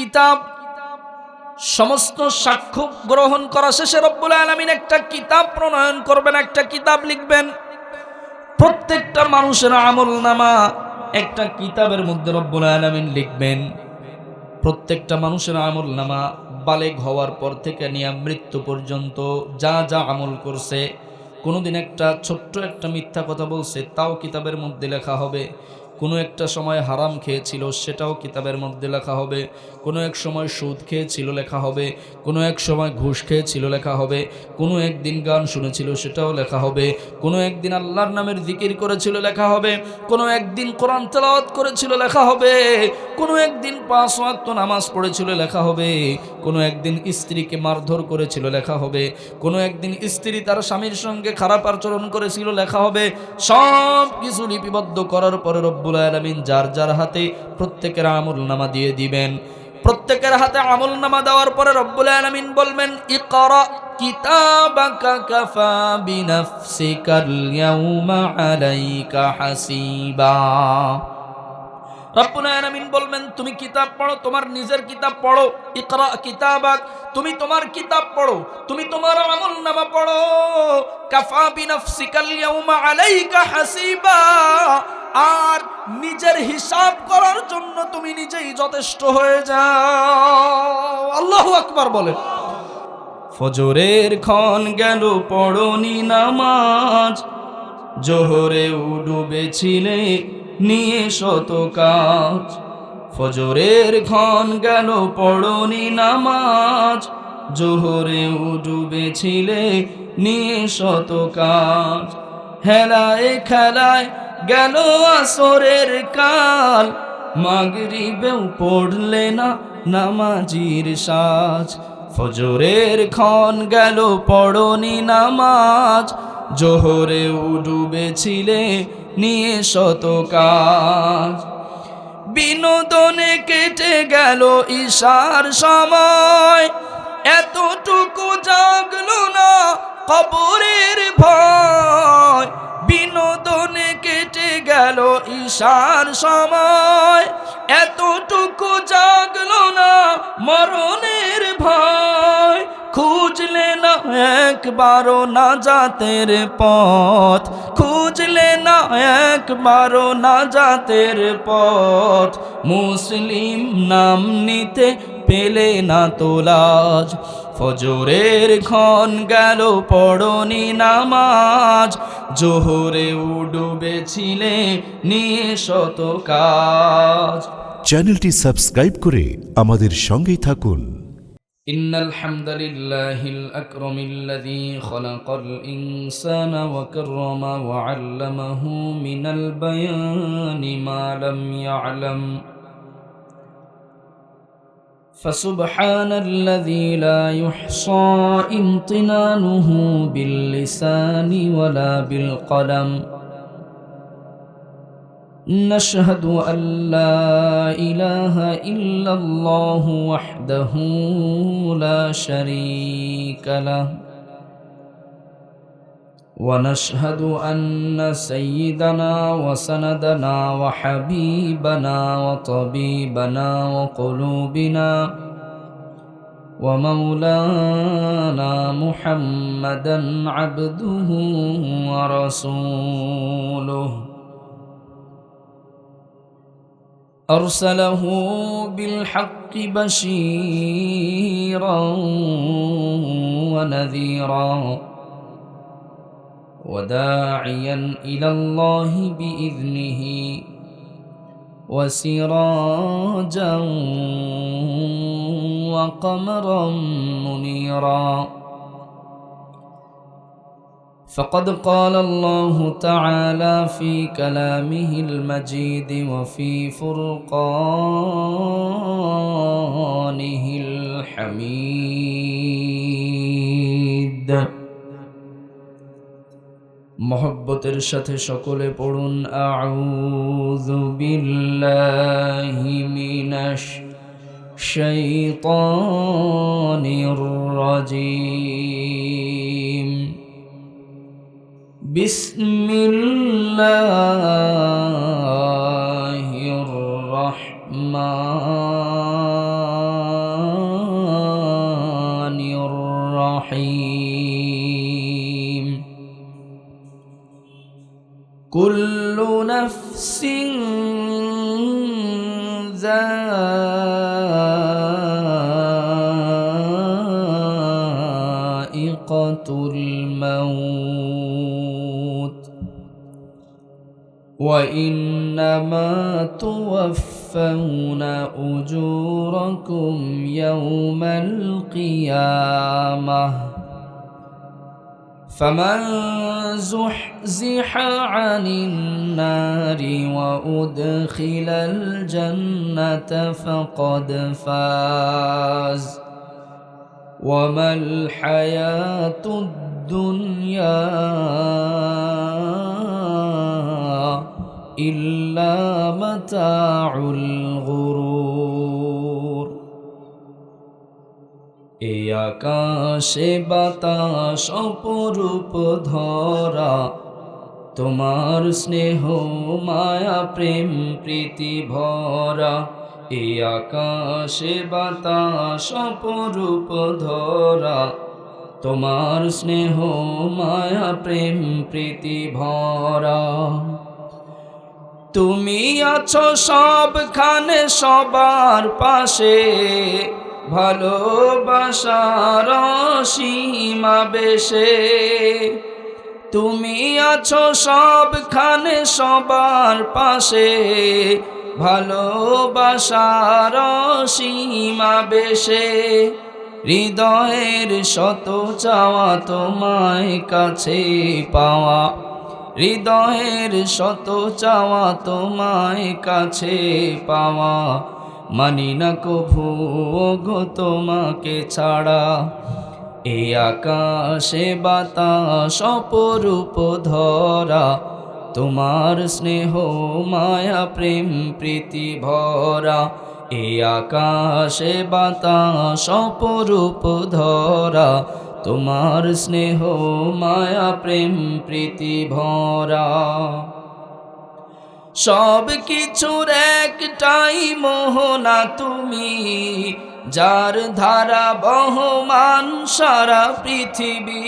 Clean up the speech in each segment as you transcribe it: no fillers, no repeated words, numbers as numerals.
কিতাব সমস্ত সাক্ষ্য গ্রহণ করা শেষে রব্বুল আলামিন একটা কিতাব প্রণয়ন করবেন, একটা কিতাব লিখবেন। প্রত্যেকটা মানুষের আমলনামা একটা কিতাবের মধ্যে রব্বুল আলামিন লিখবেন। প্রত্যেকটা মানুষের আমলনামা বালেগ হওয়ার পর থেকে নিয়ে মৃত্যু পর্যন্ত যা যা আমল করছে, কোনোদিন একটা ছোট্ট একটা মিথ্যা কথা বলছে তাও কিতাবের মধ্যে লেখা হবে। কোনো একটা সময় হারাম খেয়েছিল সেটাও কিতাবের মধ্যে লেখা হবে। কোনো এক সময় সুদ খেয়েছিল লেখা হবে। কোনো এক সময় ঘুষ খেয়েছিল লেখা হবে। কোনো একদিন গান শুনেছিল সেটাও লেখা হবে। কোনো একদিন আল্লাহর নামের জিকির করেছিল লেখা হবে। কোনো একদিন কোরআন তেলাওয়াত করেছিল লেখা হবে। কোনো একদিন 5 ওয়াক্ত নামাজ পড়েছিল লেখা হবে। কোনো একদিন স্ত্রীকে মারধর করেছিল লেখা হবে। কোনো একদিন স্ত্রী তার স্বামীর সঙ্গে খারাপ আচরণ করেছিল লেখা হবে। সব কিছু লিপিবদ্ধ করার পরে রব্বুল আলামিন যার যার হাতে প্রত্যেকের আমলনামা দিয়ে দিবেন। প্রত্যেকের হাতে আমলনামা দেওয়ার পরে রব্বুল আলামিন বলবেন, ইকরা কিতাবাকা কাফা বিনাফসিকাল ইয়াউমা আলাইকা হাসিবা। রব্বুল আলামিন বলবেন, তুমি কিতাব পড়ো, তোমার নিজের কিতাব পড়ো। ইকরা কিতাবাক, তুমি তোমার কিতাব পড়ো, তুমি তোমার আমলনামা পড়ো। কাফা বিনাফসিকাল ইয়াউমা আলাইকা হাসিবা, আর নিজের হিসাব করার জন্য তুমি নিজেই যথেষ্ট হয়ে যাও। আল্লাহু আকবার বলেন। ফজরের ক্ষণ গেল পড়নি নামাজ, জোহরেও ডুবেছিলে নিয়ে শত কাজ। ফজরের ক্ষণ গেল পড়নি নামাজ, জোহরেও ডুবেছিলে নিয়ে শত কাজ। হেলায় খেলায় গেল আসরের কাল, মাগরিবেও পড়লে না নামাজির সাজ। ফজরের ক্ষণ গেল পড়নি নামাজ, জোহরেও ডুবেছিলে নিয়ে শত কাজ। বিনোদনে কেটে গেল ঈশার সময়, এতটুকু জাগলো না কবরের ভয়। বিনোদনে কেটে গেল ঈশার সময়, এতটুকু জাগলো না মরণের ভয়। খুঁজলে না একবারও নাজাতের পথ, খুঁজলে না একবারও নাজাতের পথ। মুসলিম নাম নিতে পেলে না তো লাজ। ফজরের ক্ষণ গেল পড়নি নামাজ, জোহরেও ডুবেছিলে নিয়ে শত কাজ। চ্যানেলটি সাবস্ক্রাইব করে আমাদের সঙ্গেই থাকুন। ইন্নাল হামদালিল্লাহিল আকরামিল্লাযী খালাকাল ইনসানা ওয়া কাররামা ওয়া আল্লামাহু মিনাল বায়ানি মা লাম ইয়ালাম। فسبحان الذي لا يحصى امتنانه باللسان ولا بالقلم. نشهد أن لا إله إلا الله وحده لا شريك له، ونشهد أن سيدنا وسندنا وحبيبنا وطبيبنا وقلوبنا ومولانا محمدا عبده ورسوله، أرسله بالحق بشيرا ونذيرا وداعيا إلى الله بإذنه وسراجا وقمرا منيرا. فقد قال الله تعالى في كلامه المجيد وفي فرقانه الحميد. محبتের সাথে সকলে পড়ুন, আউযু বিল্লাহি মিনাশ শাইতানির রাজীম। বিসমিল্লাহির রাহমানির কুল্লু নাফসিন যায়িকাতুল মাউত ওয়া ইন্নামা তুওয়াফাউনা উজুরাকুম ইয়াওমাল কিয়ামাহ فمن زحزح عن النار وأدخل الجنة فقد فاز وما الحياة الدنيا إلا متاع الغرور এই আকাশে বাতাস অপরূপ ধরা তোমার স্নেহ মায়া প্রেম প্রীতি ভরা এই আকাশে বাতাস অপরূপ ধরা তোমার স্নেহ মায়া প্রেম প্রীতি ভরা তুমি আছো সবখানে সবার পাশে ভালোবাসার সীমা বেশে তুমি আছো সবখানে সবার পাশে ভালোবাসার সীমা বেশে হৃদয়ের শত চাওয়া তোমায় কাছে পাওয়া হৃদয়ের শত চাওয়া তোমায় কাছে পাওয়া মানি না কভু গো তোমাকে ছাড়া এই আকাশে বাতাস অপরূপ ধরা তোমার স্নেহ মায়া প্রেম প্রীতি ভরা এই আকাশে বাতাস অপরূপ ধরা তোমার স্নেহ মায়া প্রেম প্রীতি ভরা সব কিছুর একটাই মোহনা তুমি যার ধারা বহমান সারা পৃথিবী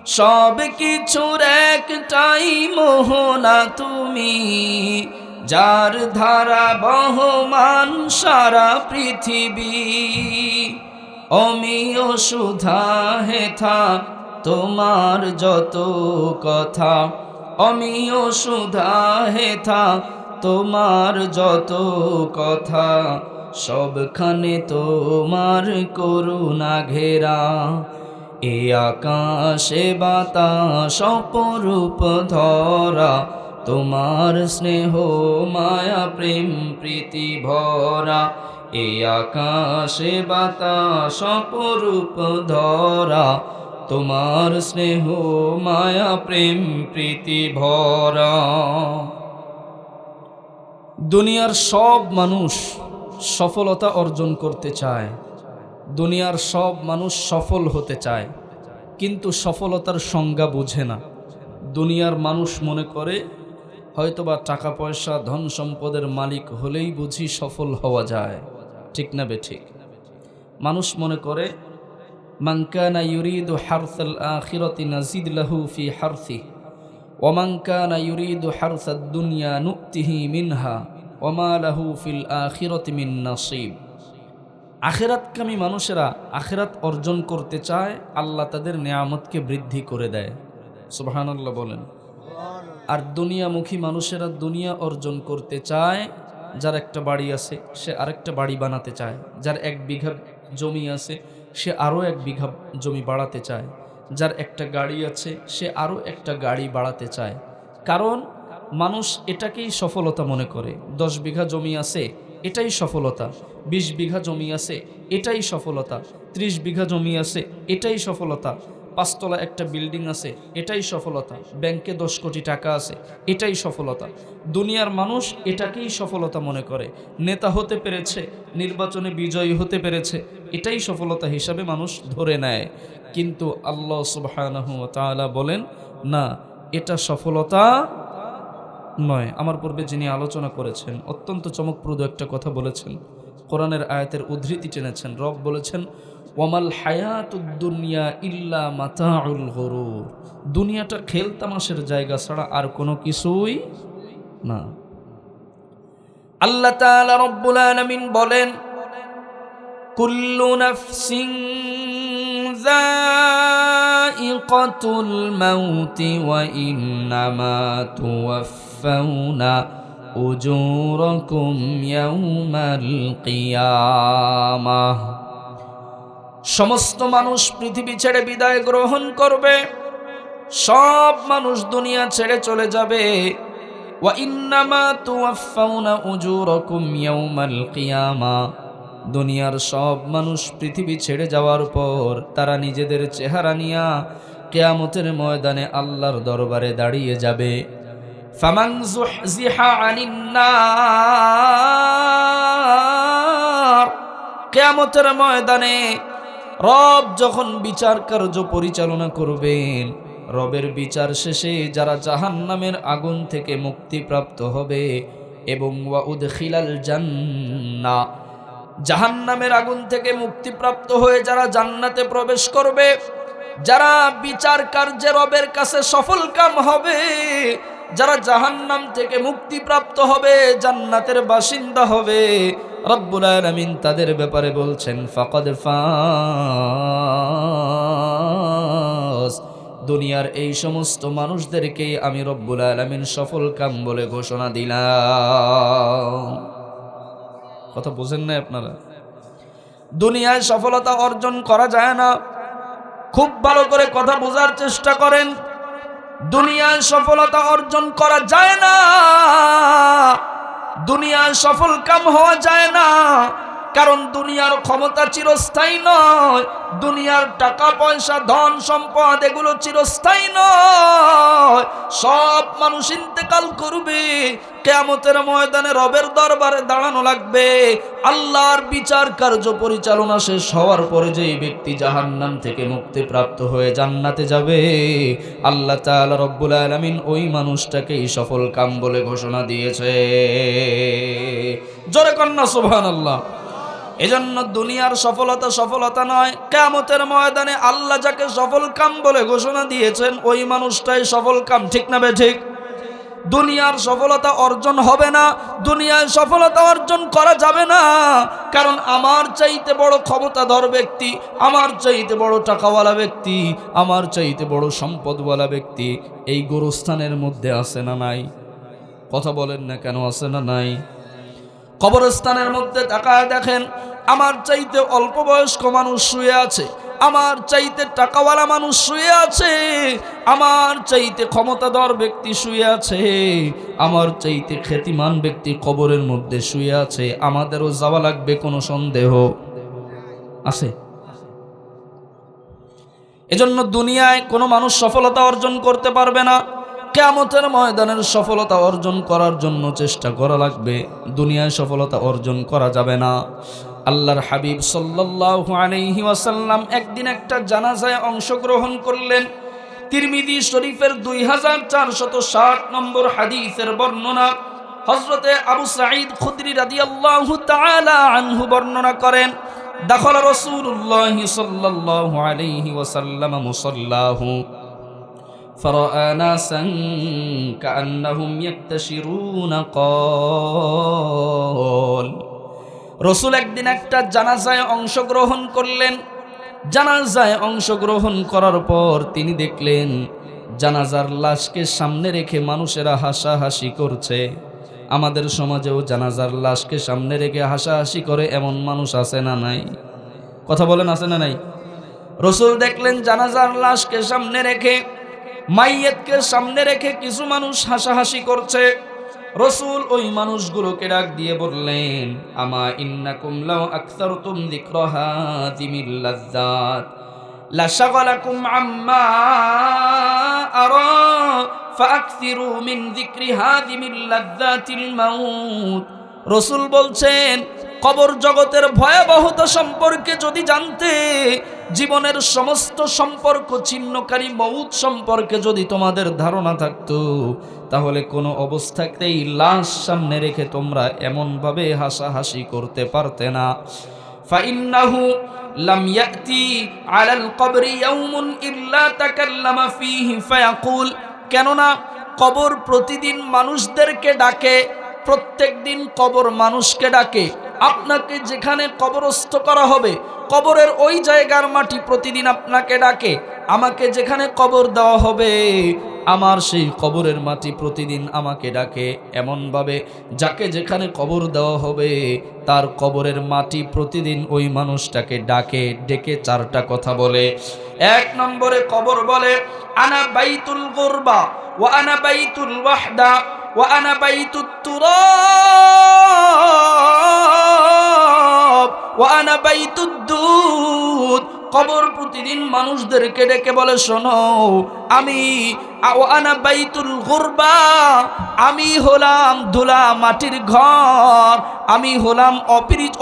সব কিছুর একটাই মোহনা তুমি যার ধারা বহমান সারা পৃথিবী অমিয় সুধা হেথা তোমার যত কথা অমিয় সুধা হেথা তোমার যত কথা সবখানে তোমার করুণা ঘেরা এ আকাশে বাতাস অপরূপ ধরা তোমার স্নেহ মায়া প্রেম প্রীতি ভরা এ আকাশে বাতাস অপরূপ ধরা তোমার স্নেহ মায়া প্রেম প্রীতি ভরা দুনিয়ার সব মানুষ সফলতা অর্জন করতে চায় দুনিয়ার সব মানুষ সফল হতে চায় কিন্তু সফলতার সংজ্ঞা বোঝে না দুনিয়ার মানুষ মনে করে হয়তোবা টাকা পয়সা ধন সম্পদের মালিক হলেই বুঝি সফল হওয়া যায় ঠিক না বেঠিক মানুষ মনে করে মান কানা ইউরিদু হারসাল আখিরাতি নাজিদ লাহু ফি হারসিহি ওয়া মান কানা ইউরিদু হারসাদ দুনিয়া নুতিহি মিনহা ওয়া মা লাহু ফিল আখিরাতি মিন নাসিব আখিরাতকামী মানুষেরা আখিরাত অর্জন করতে চায় আল্লাহ তাদের নিয়ামতকে বৃদ্ধি করে দেয় সুবহানাল্লাহ বলেন আর দুনিয়ামুখী মানুষেরা দুনিয়া অর্জন করতে চায় যার একটা বাড়ি আছে সে আরেকটা বাড়ি বানাতে চায় যার 1 বিঘা জমি আছে সে আরও 1 বিঘা জমি বাড়াতে চায় যার একটা গাড়ি আছে সে আরও একটা গাড়ি বাড়াতে চায় কারণ মানুষ এটাকেই সফলতা মনে করে 10 বিঘা জমি আছে এটাই সফলতা 20 বিঘা জমি আছে এটাই সফলতা 30 বিঘা জমি আছে এটাই সফলতা 5 তলা একটা বিল্ডিং আছে এটাই সফলতা ব্যাংকে 10 কোটি টাকা আছে এটাই সফলতা দুনিয়ার মানুষ এটাকেই সফলতা মনে করে নেতা হতে পেরেছে নির্বাচনে বিজয়ী হতে পেরেছে এটাই সফলতা হিসাবে মানুষ ধরে নেয় কিন্তু আল্লাহ সুবহানাহু ওয়া তাআলা বলেন না এটা সফলতা নয় আমার পূর্বে যিনি আলোচনা করেছেন অত্যন্ত চমকপ্রদ একটা কথা বলেছেন কোরআনের আয়াতের উদ্ধৃতি টেনেছেন রব বলেছেন ওয়ামাল হায়াতুদ দুনিয়া ইল্লা মাতাউল গুরুর, দুনিয়াটা খেল তামাশের জায়গা ছাড়া আর কোনো কিছুই না। আল্লাহ তাআলা রব্বুল আলামিন বলেন, কুল্লু নাফসিন যায়িকাতুল মাউতি ওয়া ইন্নামা তুওয়াফাউনা উজুরাকুম ইয়াউমাল কিয়ামাহ। সমস্ত মানুষ পৃথিবী ছেড়ে বিদায় গ্রহণ করবে, সব মানুষ দুনিয়া ছেড়ে চলে যাবে। ওয়া ইন্নামা তুওয়াফাউনা উজুরাকুম ইয়াউমাল কিয়ামা, দুনিয়ার সব মানুষ পৃথিবী ছেড়ে যাওয়ার পর তারা নিজেদের চেহারা নিয়া কিয়ামতের ময়দানে আল্লাহর দরবারে দাঁড়িয়ে যাবে। ফামান যুহজিহা আনিন নার, কিয়ামতের ময়দানে রব যখন বিচার কার্য পরিচালনা করবেন, রবের বিচার শেষে যারা জাহান্নামের আগুন থেকে মুক্তিপ্রাপ্ত হবে এবং ওয়া উদখিলাল জান্নাহ, জাহান্নামের আগুন থেকে মুক্তিপ্রাপ্ত হয়ে যারা জান্নাতে প্রবেশ করবে, যারা বিচার কার্যে রবের কাছে সফলকাম হবে, যারা জাহান্নাম থেকে মুক্তিপ্রাপ্ত হবে, জান্নাতের বাসিন্দা হবে, রব্বুল আলামিন তাদের ব্যাপারে বলছেন ফাকাদ ফাজ, দুনিয়ার এই সমস্ত মানুষদেরকে আমি রব্বুল আলামিন সফলকাম বলে ঘোষণা দিলাম। কথা বুঝেন না আপনারা? দুনিয়ায় সফলতা অর্জন করা যায় না। খুব ভালো করে কথা বোঝার চেষ্টা করেন। দুনিয়ায় সফলতা অর্জন করা যায় না, দুনিয়ায় সফল কাম হওয়া যায় না। কারণ দুনিয়ার ক্ষমতা চিরস্থায়ী নয়, দুনিয়ার টাকা পয়সা ধন সম্পদ এগুলো চিরস্থায়ী নয়। সব মানুষ ইন্তেকাল করবে, কিয়ামতের ময়দানে রবের দরবারে দাঁড়ানো লাগবে। আল্লাহর বিচার কার্য পরিচালনা শেষ হওয়ার পরে যেই ব্যক্তি জাহান্নাম থেকে মুক্তিপ্রাপ্ত হয়ে জান্নাতে যাবে, আল্লাহ তাআলা রব্বুল আলামিন ওই মানুষটাকেই সফল কাম বলে ঘোষণা দিয়েছে। জোরে কন্যা সুবহানাল্লাহ। এজন্য দুনিয়ার সফলতা নয়, কিয়ামতের ময়দানে আল্লাহ যাকে সফল কাম বলে ঘোষণা দিয়েছেন ওই মানুষটাই সফল কাম। ঠিক না ঠিক? দুনিয়ার সফলতা অর্জন হবে না, দুনিয়ায় সফলতা অর্জন করা যাবে না। কারণ আমার চাইতে বড় ক্ষমতাধর ব্যক্তি, আমার চাইতে বড় টাকাওয়ালা ব্যক্তি, আমার চাইতে বড় সম্পদওয়ালা ব্যক্তি এই গোরস্থানের মধ্যে আছে না নাই? কথা বলেন না কেন, আছে না নাই? কবরস্থানের মধ্যে তাকায় দেখেন, আমার চাইতে অল্প বয়স্ক মানুষ শুয়ে আছে, আমার চাইতে টাকাওয়ালা মানুষ শুয়ে আছে, আমার চাইতে ক্ষমতাধর ব্যক্তি শুয়ে আছে, আমার চাইতে খ্যাতিমান ব্যক্তি কবরের মধ্যে শুয়ে আছে। আমাদেরও যাওয়া লাগবে, কোনো সন্দেহ আছে? এজন্য দুনিয়ায় কোনো মানুষ সফলতা অর্জন করতে পারবে না। কিয়ামতের ময়দানের সফলতা অর্জন করার জন্য চেষ্টা করা লাগবে, দুনিয়ায় সফলতা অর্জন করা যাবে না। আল্লাহর হাবিব সাল্লাল্লাহু আলাইহি ওয়াসাল্লাম একদিন একটা জানাজায় অংশগ্রহণ করলেন। তিরমিজি শরীফের 2460 নম্বর হাদিসের বর্ণনা হযরতে আবু সাঈদ খুদরি রাদিয়াল্লাহু তাআলা আনহু বর্ণনা করেন, দাখালা রাসূলুল্লাহ সাল্লাল্লাহু আলাইহি ওয়াসাল্লাম মুসাল্লাহু ফারাআ নাসান কাআন্নাহুম ইয়াকতাশিরুনা ক্বাল। রাসূল একদিন একটা জানাজায় অংশগ্রহণ করলেন। জানাজায় অংশগ্রহণ করার পর তিনি দেখলেন জানাজার লাশকে সামনে রেখে মানুষেরা হাসাহাসি করছে। আমাদের সমাজেও জানাজার লাশকে সামনে রেখে হাসাহাসি করে এমন মানুষ আছে না নাই? কথা বলেন, আছে না নাই? রাসূল দেখলেন জানাজার লাশকে সামনে রেখে, মাইয়াতকে সামনে রেখে কিছু মানুষ হাসাহাসি করছে। রাসূল ওই মানুষগুলোকে ডাক দিয়ে বললেন, আমা ইন্নাকুম লাউ আকসারতুম যিকরা হাযিমিল লাযযাত লাশাগালাকুম আম্মা আরা ফাআকসিরু মিন যিকরি হাযিমিল লাযযাতিল মাউত। রাসূল বলছেন, কবর জগতের ভয়াবহতা সম্পর্কে যদি জানতে, জীবনের সমস্ত সম্পর্ক ছিন্নকারী মউত সম্পর্কে যদি তোমাদের ধারণা থাকতো, তাহলে কোনো অবস্থাতেই লাশ সামনে রেখে তোমরা এমনভাবে হাসাহাসি করতে পারতে না। ফাইন্নাহু লাম ইয়াতি আলাল কবরি ইয়াউমুন ইল্লা তাকাল্লামা ফীহি ফায়াকুল, কেননা কবর প্রতিদিন মানুষদেরকে ডাকে, প্রত্যেকদিন কবর মানুষকে ডাকে। আপনাকে যেখানে কবরস্থ করা হবে, কবরের ওই জায়গার মাটি প্রতিদিন আপনাকে ডাকে। আমাকে যেখানে কবর দেওয়া হবে, আমার সেই কবরের মাটি প্রতিদিন আমাকে ডাকে। এমনভাবে যাকে যেখানে কবর দেওয়া হবে, তার কবরের মাটি প্রতিদিন ওই মানুষটাকে ডাকে, ডেকে চারটা কথা বলে। এক নম্বরে কবর বলে, আনা বাইতুল গুরবা ওয়া আনা বাইতুল ওয়াহদা ওয়া আনা বাইতুত তুরাব ওয়া আনা বাইতুদ দুদ। কবর প্রতিদিন মানুষদেরকে ডেকে বলে, শোনো, আমি আনা বাইতুল গুরবা, আমি হলাম ধুলা মাটির ঘর, আমি হলাম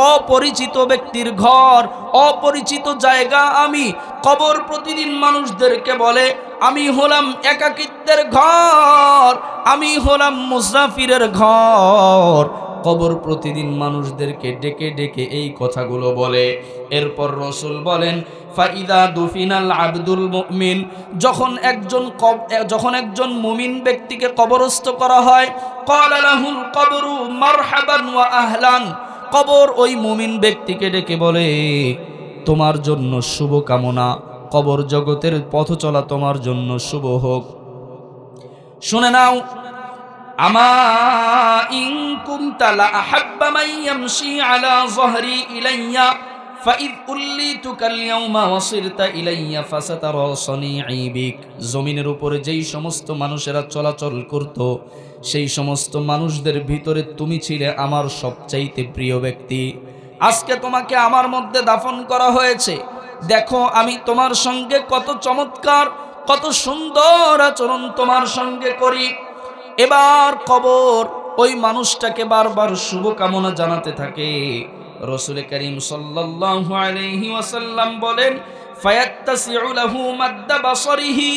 অপরিচিত ব্যক্তির ঘর, অপরিচিত জায়গা। আমি কবর প্রতিদিন মানুষদেরকে বলে, আমি হলাম একাকিত্বের ঘর, আমি হলাম মুসাফিরের ঘর। কবর প্রতিদিন মানুষদেরকে ডেকে ডেকে এই কথাগুলো বলে। এরপর রাসূল বলেন, ফাইদা দুফিনাল আবদুল মুমিন, যখন একজন মুমিন ব্যক্তিকে কবরস্থ করা হয়, ক্বালা লাহুল কবরু মারহাবান ওয়া আহলান, কবর ওই মুমিন ব্যক্তিকে ডেকে বলে, তোমার জন্য শুভ কামনা, কবর জগতের পথ চলা তোমার জন্য শুভ হোক। শুনে নাও, আমা ইন কুনতা লা আহাব্বা মান ইয়ামশি আলা যহরি ইলাইয়া ফাইদ উল্লিতুকাল ইয়াউমা ওয়াসিরতা ইলাইয়া ফাসাতারা সানিঈ বিক। জমিনের উপরে যেই সমস্ত মানুষেরা চলাচল করত, সেই সমস্ত মানুষদের ভিতরে তুমি ছিলে আমার সবচাইতে প্রিয় ব্যক্তি। আজকে তোমাকে আমার মধ্যে দাফন করা হয়েছে, দেখো আমি তোমার সঙ্গে কত চমৎকার, কত সুন্দর আচরণ তোমার সঙ্গে করি। এবার কবর ওই মানুষটাকে বারবার শুভকামনা জানাতে থাকে। রাসূল করিম সাল্লাল্লাহু আলাইহি ওয়াসাল্লাম বলেন, ফায়াত্তাসিউ লাহু মাদ্দা বাসরিহি,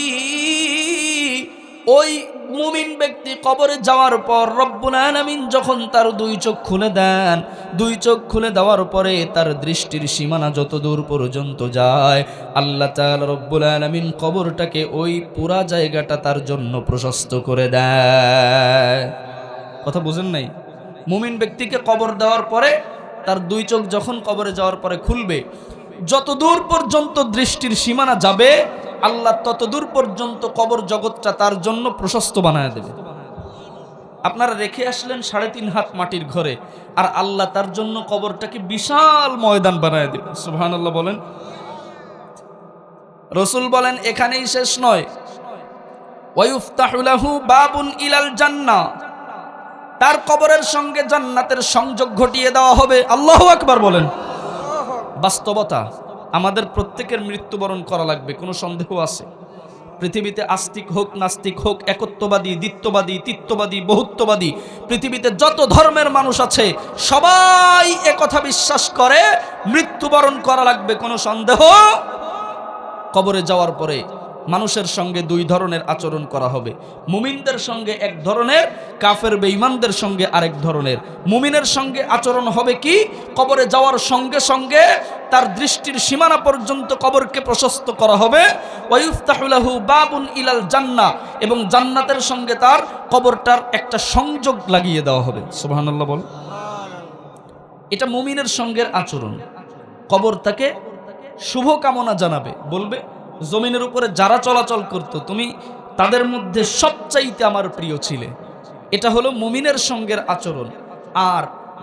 ওই মুমিন ব্যক্তি কবরে যাওয়ার পর রব্বুল আলামিন যখন তার দুই চোখ খুলে দেন, দুই চোখ খুলে দেওয়ার পরে তার দৃষ্টির সীমানা যত দূর পর্যন্ত যায়, আল্লাহ তাআলা রব্বুল আলামিন কবরটাকে ওই পুরা জায়গাটা তার জন্য প্রশস্ত করে দেয়। কথা বুঝেন নাই? মুমিন ব্যক্তিকে কবর দেওয়ার পরে তার দুই চোখ যখন কবরে যাওয়ার পরে খুলবে, যত দূর পর্যন্ত দৃষ্টির সীমানা যাবে, আল্লাহ তত দূর পর্যন্ত কবর জগৎটা তার জন্য প্রশস্ত বানায় দেবে। আপনারা রেখে আসলেন 3.5 হাত মাটির ঘরে, আর আল্লাহ তার জন্য কবরটাকে বিশাল ময়দান বানায় দেবে। সুবহানাল্লাহ বলেন। রাসূল বলেন, এখানেই শেষ নয়, ওয়ায়ুফতাহু লাহু বাবুন ইলাল জান্নাহ, তার কবরের সঙ্গে জান্নাতের সংযোগ ঘটিয়ে দেওয়া হবে। আল্লাহু আকবার বলেন। বাস্তবতা, আমাদের প্রত্যেকের মৃত্যুবরণ করা লাগবে, কোনো সন্দেহ আছে? পৃথিবীতে আস্তিক হোক নাস্তিক হোক, একত্ববাদী, দ্বিত্ববাদী, তিত্ববাদী, বহুত্ববাদী, পৃথিবীতে যত ধর্মের মানুষ আছে সবাই একথা বিশ্বাস করে, মৃত্যুবরণ করা লাগবে, কোনো সন্দেহ। কবরে যাওয়ার পরে মানুষের সঙ্গে দুই ধরনের আচরণ করা হবে। মুমিনদের সঙ্গে এক ধরনের, কাফের বেঈমানদের সঙ্গে আরেক ধরনের। মুমিনের সঙ্গে আচরণ হবে কি, কবরে যাওয়ার সঙ্গে সঙ্গে তার দৃষ্টির সীমানা পর্যন্ত কবরকে প্রশস্ত করা হবে। ওয়ায়ুফতাহু লাহু বাবুন ইলাল জান্নাহ, এবং জান্নাতের সঙ্গে তার কবরটার একটা সংযোগ লাগিয়ে দেওয়া হবে। সুবহানাল্লাহ বল। এটা মুমিনের সঙ্গে আচরণ। কবর তাকে শুভকামনা জানাবে, বলবে জমিনের উপরে যারা চলাচল করত, তুমি তাদের মধ্যে সবচাইতে আমার প্রিয় ছিলে। এটা হলো মুমিনের সঙ্গের আচরণ। আর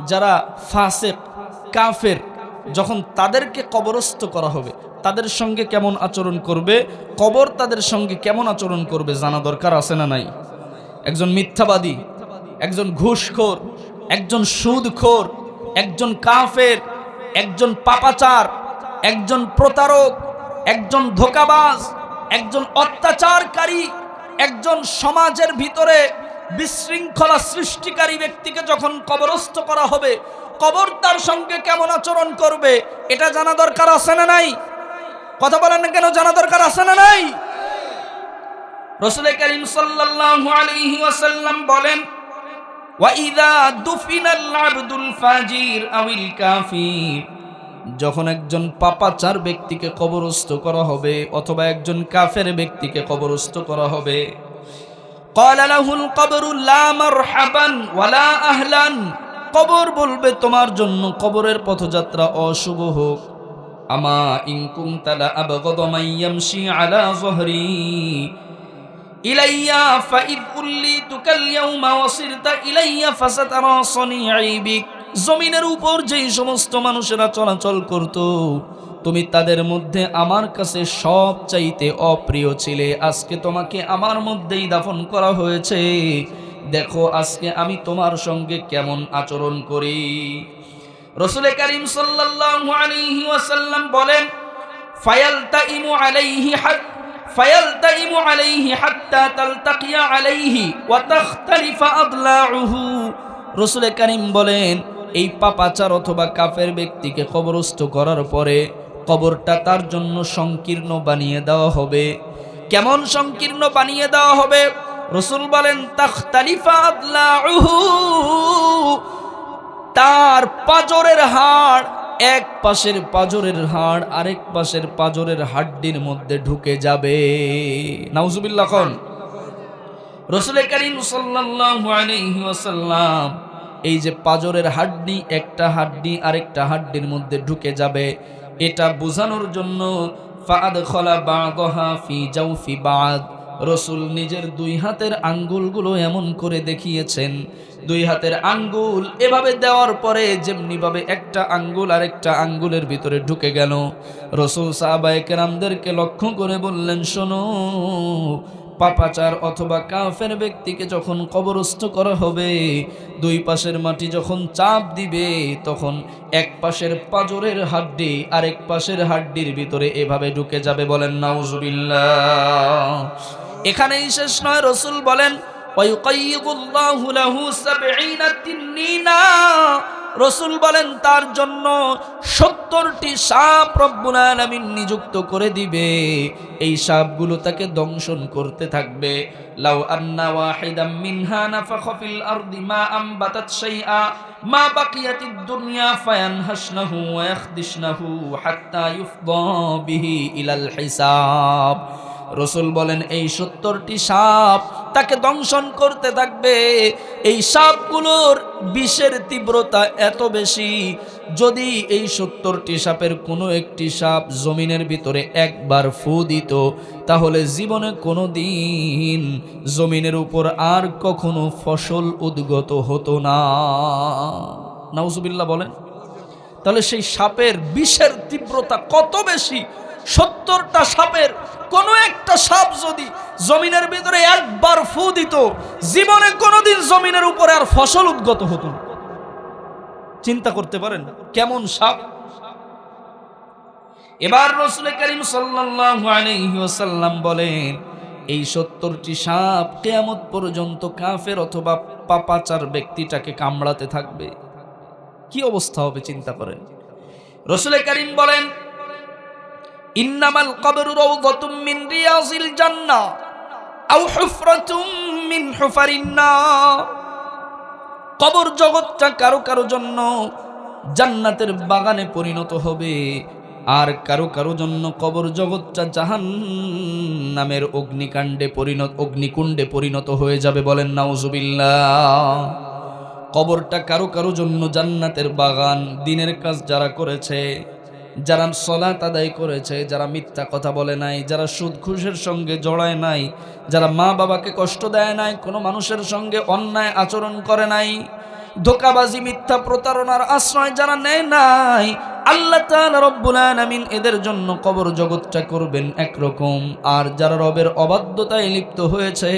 যারা ফাসিক, কাফের, যখন তাদেরকে কবরস্থ করা হবে, তাদের সঙ্গে কেমন আচরণ করবে, কবর তাদের সঙ্গে কেমন আচরণ করবে জানা দরকার আছে না নাই? একজন মিথ্যাবাদী, একজন ঘুষখোর, একজন সুদখোর, একজন কাফের, একজন পাপাচার, একজন প্রতারক, একজন ধোঁকাবাজ, একজন অত্যাচারকারী, একজন সমাজের ভিতরে বিশৃঙ্খলা সৃষ্টিকারী ব্যক্তিকে যখন কবরস্থ করা হবে, কবর তার সঙ্গে কেমন আচরণ করবে এটা জানা দরকার আছে না নাই? কথা বলেন না কেন? জানা দরকার আছে না নাই? রাসূল করিম সাল্লাল্লাহু আলাইহি ওয়াসাল্লাম বলেন, ওয়া ইযা দুফিনাল আবদুল ফাজির আউল কাফির যখন একজন পাপাচার ব্যক্তিকে কবরস্থ করা হবে অথবা একজন কাফের ব্যক্তিকে কবরস্থ করা হবে, ক্বালা লাহুল কবরু লা মারহাবান ওয়ালা আহলান, কবর বলবে তোমার জন্য কবরের পথযাত্রা অশুভ হোক। আমা ইন কুনতা লা আবগাদা মান ইয়ামশি আলা যহরি ইলাইয়া ফাইদ উল্লিতুকাল ইয়াউমা ওয়াসিরতা ইলাইয়া ফাসাতারা সনিঈ বিক, জমিনের উপর যেই সমস্ত মানুষেরা চলাচল করত তুমি তাদের মধ্যে আমার কাছে সবচাইতে অপ্রিয় ছিলে, আজকে তোমাকে আমার মধ্যেই দাফন করা হয়েছে, দেখো আজকে আমি তোমার সঙ্গে কেমন আচরণ করি। রাসূল কারীম সাল্লাল্লাহু আলাইহি ওয়াসাল্লাম বলেন, ফায়ালতাইমু আলাইহি হাত্তা তালতাকিয়া আলাইহি ওয়া তাখতালিফা আদলাউহু। রাসূল কারীম বলেন, এই পাপাচার অথবা কাফের ব্যক্তিকে কবরস্থ করার পরে কবরটা তার জন্য সংকীর্ণ বানিয়ে দেওয়া হবে। কেমন সংকীর্ণ বানিয়ে দেওয়া হবে? রাসূল বলেন, তাখতালিফা আদলাউহু, তার পাজরের হাড় এক পাশের পাজরের হাড় আরেক পাশের পাজরের হাড্ডির মধ্যে ঢুকে যাবে। নাউজুবিল্লাহ কোন। রাসূল কারীম সাল্লাল্লাহু আলাইহি ওয়াসাল্লাম এই যে পাজরের হাড্ডি, একটা হাড্ডি আরেকটা হাড্ডির মধ্যে ঢুকে যাবে, এটা বোঝানোর জন্য ফাআদখালা বা'দাহা ফি জাওফি বা'দ, রাসূল নিজের দুই হাতের আঙ্গুলগুলো এমন করে দেখিয়েছেন, দুই হাতের আঙ্গুল এভাবে দেওয়ার পরে যেমনি ভাবে একটা আঙ্গুল আরেকটা আঙ্গুলের ভিতরে ঢুকে গেল, রাসূল সাহাবায়ে কেরামদেরকে লক্ষ্য করে বললেন, শোনো, পাপাচার অথবা কাফের ব্যক্তিকে যখন কবরস্থ করা হবে, দুই পাশের মাটি যখন চাপ দিবে তখন এক পাশের পাজরের হাড্ডি আরেক পাশের হাড্ডির ভিতরে এভাবে ঢুকে যাবে। বলেন নাউজুবিল্লাহ। এখানেই শেষ নয়, রাসূল বলেন, ওয়ায়ুকাইয়িদুল্লাহু লাহু ৭০ তিন্নীনা, রাসূল বলেন তার জন্য ৭০টি সাপ রব্বুল আলামিন নিযুক্ত করে দিবে, এই সাপগুলো তাকে দংশন করতে থাকবে। লাউ আন্না ওয়াহিদাম মিনহা নাফাখা ফিল আরদি মা আমবাতাত শাইআ মা বাকিয়াতিদ দুনিয়া ফায়ানহাশনাহু ওয়া ইয়াখদিশনাহু হাত্তা ইউফদা বিহি ইলাল হিসাব। রাসূল বলেন, এই ৭০টি সাপ তাকে দংশন করতে থাকবে। এই সাপগুলোর বিষের তীব্রতা এত বেশি, যদি এই ৭০টি সাপের কোনো একটি সাপ জমিনের ভিতরে একবার ফু দিত, তাহলে জীবনে কোনো দিন জমিনের উপর আর কখনো ফসল উদ্গত হতো না। নাউজুবিল্লাহ বলেন। তাহলে সেই সাপের বিষের তীব্রতা কত বেশি, ৭০টা সাপের কোনো একটা সাপ যদি জমিনের ভিতরে একবার ফু দিত, জীবনে কোনোদিন জমিনের উপরে আর ফসল উদ্গত হতো না। চিন্তা করতে পারেন কেমন সাপ। এবার রাসূল কারীম সাল্লাল্লাহু আলাইহি ওয়াসাল্লাম বলেন, এই ৭০টি সাপ কিয়ামত পর্যন্ত কাফের অথবা পাপাচার ব্যক্তিটাকে কামড়াতে থাকবে। কি অবস্থা হবে চিন্তা করেন। রাসূল কারীম বলেন, ইন্নামাল কবরু রাওযাতুম মিন রিয়াজিল জান্নাহ আও হুফরাতুম মিন হুফারিন নার, কবর জগৎটা কারো কারো জন্য জান্নাতের বাগানে পরিণত হবে, আর কারো কারো জন্য কবর জগৎটা জাহান্নামের অগ্নিকুণ্ডে পরিণত হয়ে যাবে। বলেন নাউজুবিল্লাহ। কবরটা কারো কারো জন্য জান্নাতের বাগান। দিনের কাজ যারা করেছে, যারা সালাত আদায় করেছে, যারা মিথ্যা কথা বলে নাই, যারা সুদ ঘুষের সঙ্গে জড়ায় নাই, যারা মা বাবাকে কষ্ট দেয় নাই, কোনো মানুষের সঙ্গে অন্যায় আচরণ করে নাই, ধোঁকাবাজি মিথ্যা প্রতারণার আশ্রয় যারা নেয় নাই, আল্লাহ তাআলা রব্বুল আলামিন এদের জন্য কবর জগৎটা করবেন একরকম, আর যারা রবের অবাধ্যতায় লিপ্ত হয়েছে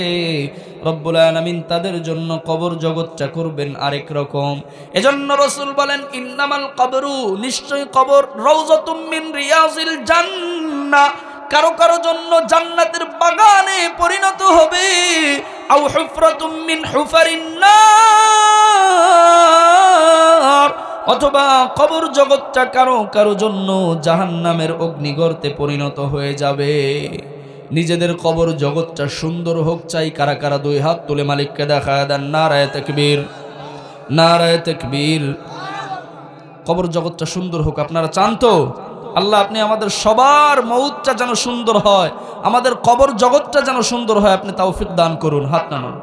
রব্বুল আলামিন তাদের জন্য কবর জগৎটা করবেন আরেক রকম। এজন্য রাসূল বলেন, ইন্নামাল কবরু, নিশ্চয় কবর, রাওযাতুম মিন রিয়াজিল জান্নাহ, কারো কারো জন্য জান্নাতের বাগানে পরিণত হবে, আও হুফরাতুম মিন হুফারিন নার, অথবা কবর জগৎটা কারো কারো জন্য জাহান্নামের অগ্নিগর্তে পরিণত হয়ে যাবে। নিজেদের কবর জগৎটা সুন্দর হোক চাই কারা কারা? দুই হাত তুলে মালিককে দেখায় দেন। নারায়ে তাকবীর, নারায়ে তাকবীর। কবর জগৎটা সুন্দর হোক। আপনারা চান তো? আল্লাহ আপনি আমাদের সবার মউতটা যেন সুন্দর হয়, আমাদের কবর জগৎটা যেন সুন্দর হয়, আপনি তৌফিক দান করুন। হাত নামান।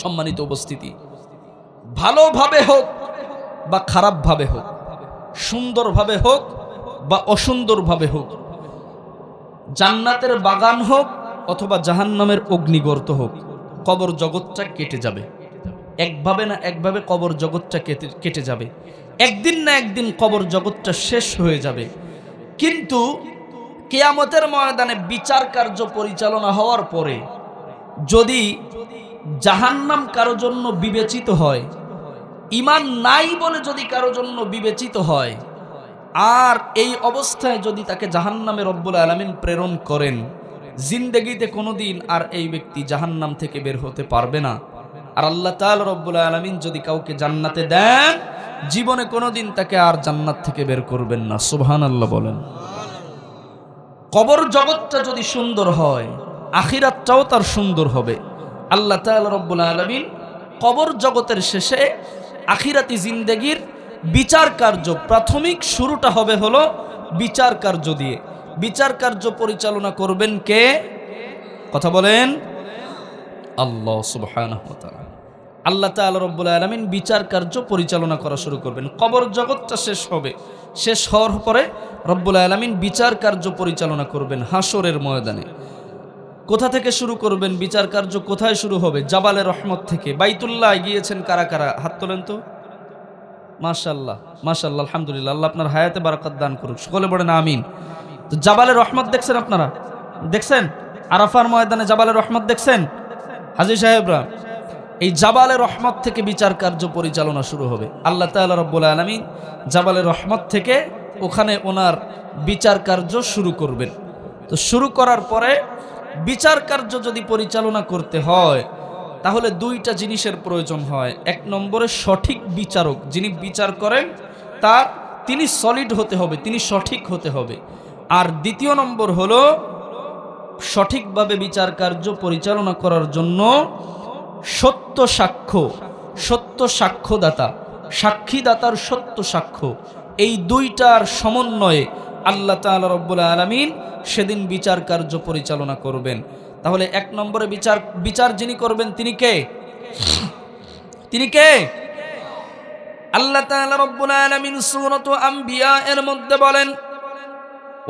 সম্মানিত উপস্থিতি, ভালোভাবে হোক বা খারাপভাবে হোক, সুন্দরভাবে হোক বা অসুন্দরভাবে হোক, জান্নাতের বাগান হোক অথবা জাহান্নামের অগ্নিগর্ত হোক, কবর জগৎটা কেটে যাবে। একভাবে না একভাবে কবর জগৎটা কেটে যাবে। একদিন না একদিন কবর জগৎটা শেষ হয়ে যাবে। কিন্তু কিয়ামতের ময়দানে বিচার কার্য পরিচালনা হওয়ার পরে যদি জাহান্নাম কারো জন্য বিবেচিত হয়, ঈমান নাই বলে যদি কারো জন্য বিবেচিত হয়, আর এই অবস্থায় যদি তাকে জাহান্নামে রব্বুল আলামিন প্রেরণ করেন, জিন্দেগিতে কোনোদিন আর এই ব্যক্তি জাহান্নাম থেকে বের হতে পারবে না। আর আল্লাহ তাআলা রব্বুল আলামিন যদি কাউকে জান্নাতে দেন, জীবনে কোনোদিন তাকে আর জান্নাত থেকে বের করবেন না। সুবহানাল্লাহ বলেন। কবর জগৎটা যদি সুন্দর হয়, আখিরাতটাও তার সুন্দর হবে। আল্লাহ তাআলা রব্বুল আলামিন কবর জগতের শেষে আখিরাতি জিন্দেগির বিচার কার্য, প্রাথমিক শুরুটা হবে হলো বিচার কার্য দিয়ে। বিচার কার্য পরিচালনা করবেন কে? কথা বলেন। আল্লাহ সুবহানাহু ওয়া তাআলা। আল্লাহ তাআলা রব্বুল আলামিন বিচার কার্য পরিচালনা করা শুরু করবেন। কবর জগৎটা শেষ হবে, শেষ হওয়ার পরে রব্বুল আলামিন বিচার কার্য পরিচালনা করবেন হাসরের ময়দানে। কোথা থেকে শুরু করবেন বিচার কার্য? কোথায় শুরু হবে? জাবালে রহমত থেকে। বাইতুল্লাহ গিয়েছেন কারা কারা? হাত তোলেন তো। মাশাআল্লাহ, মাশাআল্লাহ, আলহামদুলিল্লাহ। আল্লাহ আপনার হায়াতে বারাকাত দান করুক। সকলে বলেন আমিন। তো জাবালে রহমত দেখছেন আপনারা? দেখছেন? আরাফার ময়দানে জাবালে রহমত দেখছেন? হাজী সাহেবরা, এই জাবালে রহমত থেকে বিচার কার্য পরিচালনা শুরু হবে। আল্লাহ তাআলা রব্বুল আলামিন জাবালে রহমত থেকে ওখানে ওনার বিচার কার্য শুরু করবেন। তো শুরু করার পরে বিচার কার্য যদি পরিচালনা করতে হয়, তাহলে দুইটা জিনিসের প্রয়োজন হয়। এক নম্বরে সঠিক বিচারক, যিনি বিচার করেন তিনি সলিড হতে হবে, তিনি সঠিক হতে হবে। আর দ্বিতীয় নম্বর হলো সঠিকভাবে বিচার কার্য পরিচালনা করার জন্য সত্য সাক্ষ্য, সত্য সাক্ষ্যদাতা, সাক্ষীদাতার সত্য সাক্ষ্য, এই দুইটার সমন্বয়ে আল্লাহ তাআলা রব্বুল আলামিন সেদিন বিচার কার্য পরিচালনা করবেন। তাহলে এক নম্বরে বিচার যিনি করবেন তিনি কে? তিনি কে? আল্লাহ তাআলা রব্বুল আলামিন সূরাতুল আম্বিয়া এর মধ্যে বলেন,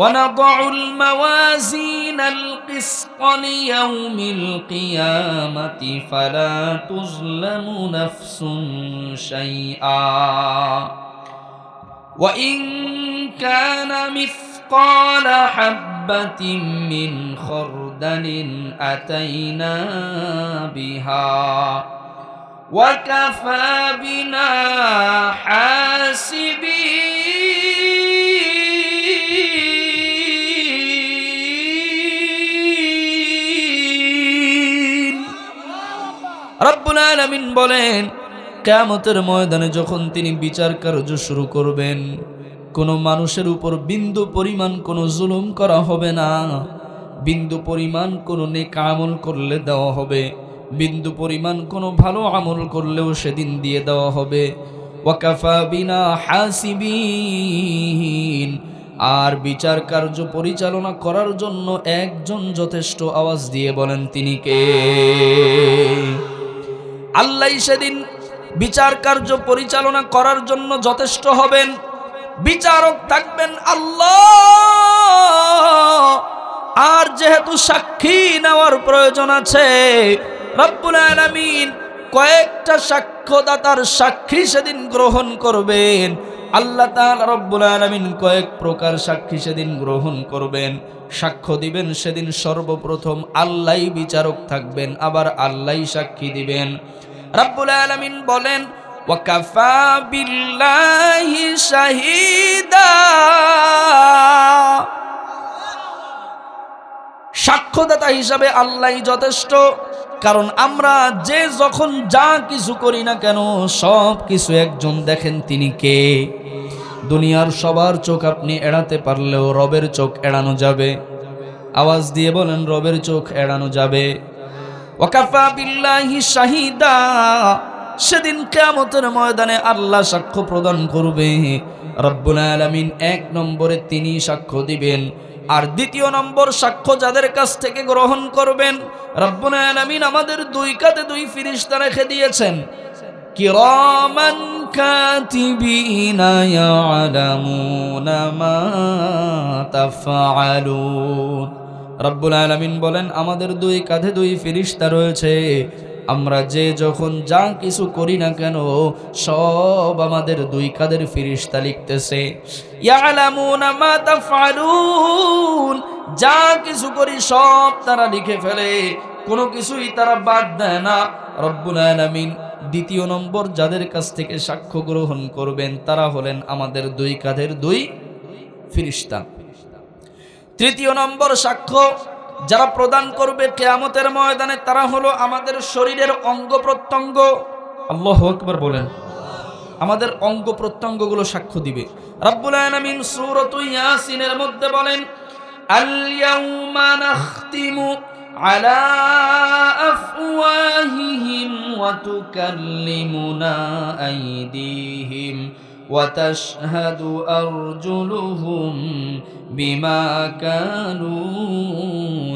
وَنَضَعُ الْمَوَازِينَ الْقِسْطَ لِيَوْمِ الْقِيَامَةِ فَلَا تُظْلَمُ نَفْسٌ شَيْئًا وَإِنْ كَانَ مِثْقَالَ حَبَّةٍ مِّنْ خَرْدَلٍ أَتَيْنَا بِهَا وَكَفَى بِنَا حَاسِبِينَ। রব্বুল আলামিন বলেন, কিয়ামতের ময়দানে যখন তিনি বিচার কার্য শুরু করবেন, কোনো মানুষের উপর বিন্দু পরিমাণ কোনো জুলুম করা হবে না। বিন্দু পরিমাণ কোনো নেক আমল করলে দেওয়া হবে, বিন্দু পরিমাণ কোনো ভালো আমল করলেও সেদিন দিয়ে দেওয়া হবে। ওয়াকাফা বিনা হাসিবিন। আর বিচার কার্য পরিচালনা করার জন্য একজন যথেষ্ট। আওয়াজ দিয়ে বলেন তিনি কে? আল্লাহ সেদিন বিচার কার্য পরিচালনা করার জন্য যথেষ্ট হবেন। বিচারক থাকবেন আল্লাহ। আর যেহেতু সাক্ষী নেওয়ার প্রয়োজন আছে, রব্বুল আলামিন কয়েকটা সাক্ষ্যদাতার সাক্ষী সেদিন গ্রহণ করবেন। আল্লাহ তাআলা রব্বুল আলামিন কয়েক প্রকার সাক্ষী সেদিন গ্রহণ করবেন, সাক্ষ্য দিবেন। সেদিন সর্বপ্রথম আল্লাহই বিচারক থাকবেন, আবার আল্লাহই সাক্ষী দিবেন। রব্বুল আলামিন বলেন, ওয়াকাফা বিল্লাহি শাহিদা। সাক্ষ্যদাতা হিসাবে আল্লাহই যথেষ্ট। কারণ আমরা যে যখন যা কিছু করি না কেন, সব কিছু একজন দেখেন, তিনি কে? দুনিয়ার সবার চোখ আপনি এড়াতে পারলেও রবের চোখ এড়ানো যাবে। আওয়াজ দিয়ে বলেন, রবের চোখ এড়ানো যাবে। ওয়াকাফা বিল্লাহি শাহিদা। সেদিন কিয়ামতের ময়দানে আল্লাহ সাক্ষ্য প্রদান করবে। রব্বুল আলামিন 1 নম্বরে তিনি সাক্ষ্য দিবেন, আর 2 নম্বর সাক্ষ্য যাদের কাছ থেকে গ্রহণ করবেন, রব্বুল আলামিন আমাদের 2 কাঁধে 2 ফেরেশতা রেখে দিয়েছেন, কিরামান কাতিবিনা ইয়ালামুনা মা তাফআলুন। রব্বুল আলামিন বলেন আমাদের 2 কাঁধে 2 ফেরেশতা রয়েছে, আমরা যে যখন যা কিছু করি না কেন সব আমাদের 2 কাঁধের ফেরেশতা লিখতেছে। ইয়ালামুনা মা তাফআলুন, যা কিছু করি সব তারা লিখে ফেলে, কোনো কিছুই তারা বাদ দেয় না। রব্বুল আলামিন 2 নম্বর যাদের কাছ থেকে সাক্ষ্য গ্রহণ করবেন তারা হলেন আমাদের 2 কাঁধের 2 ফেরেশতা। 3 নম্বর সাক্ষ্য যারা প্রদান করবে কিয়ামতের ময়দানে তারা হলো আমাদের শরীরের অঙ্গ প্রত্যঙ্গ। আল্লাহু আকবার বলেন। আমাদের অঙ্গ প্রত্যঙ্গগুলো সাক্ষ্য দিবে। রব্বুল আলামিন সূরাত ইয়াসিনের মধ্যে বলেন, আল ইয়াউমা নাখতিমু আলা আফওয়াহিহিম ওয়া তুকাল্লিমুনা আইদিহিম ওয়া তাশহাদু আরজুলুহুম বিমা কানু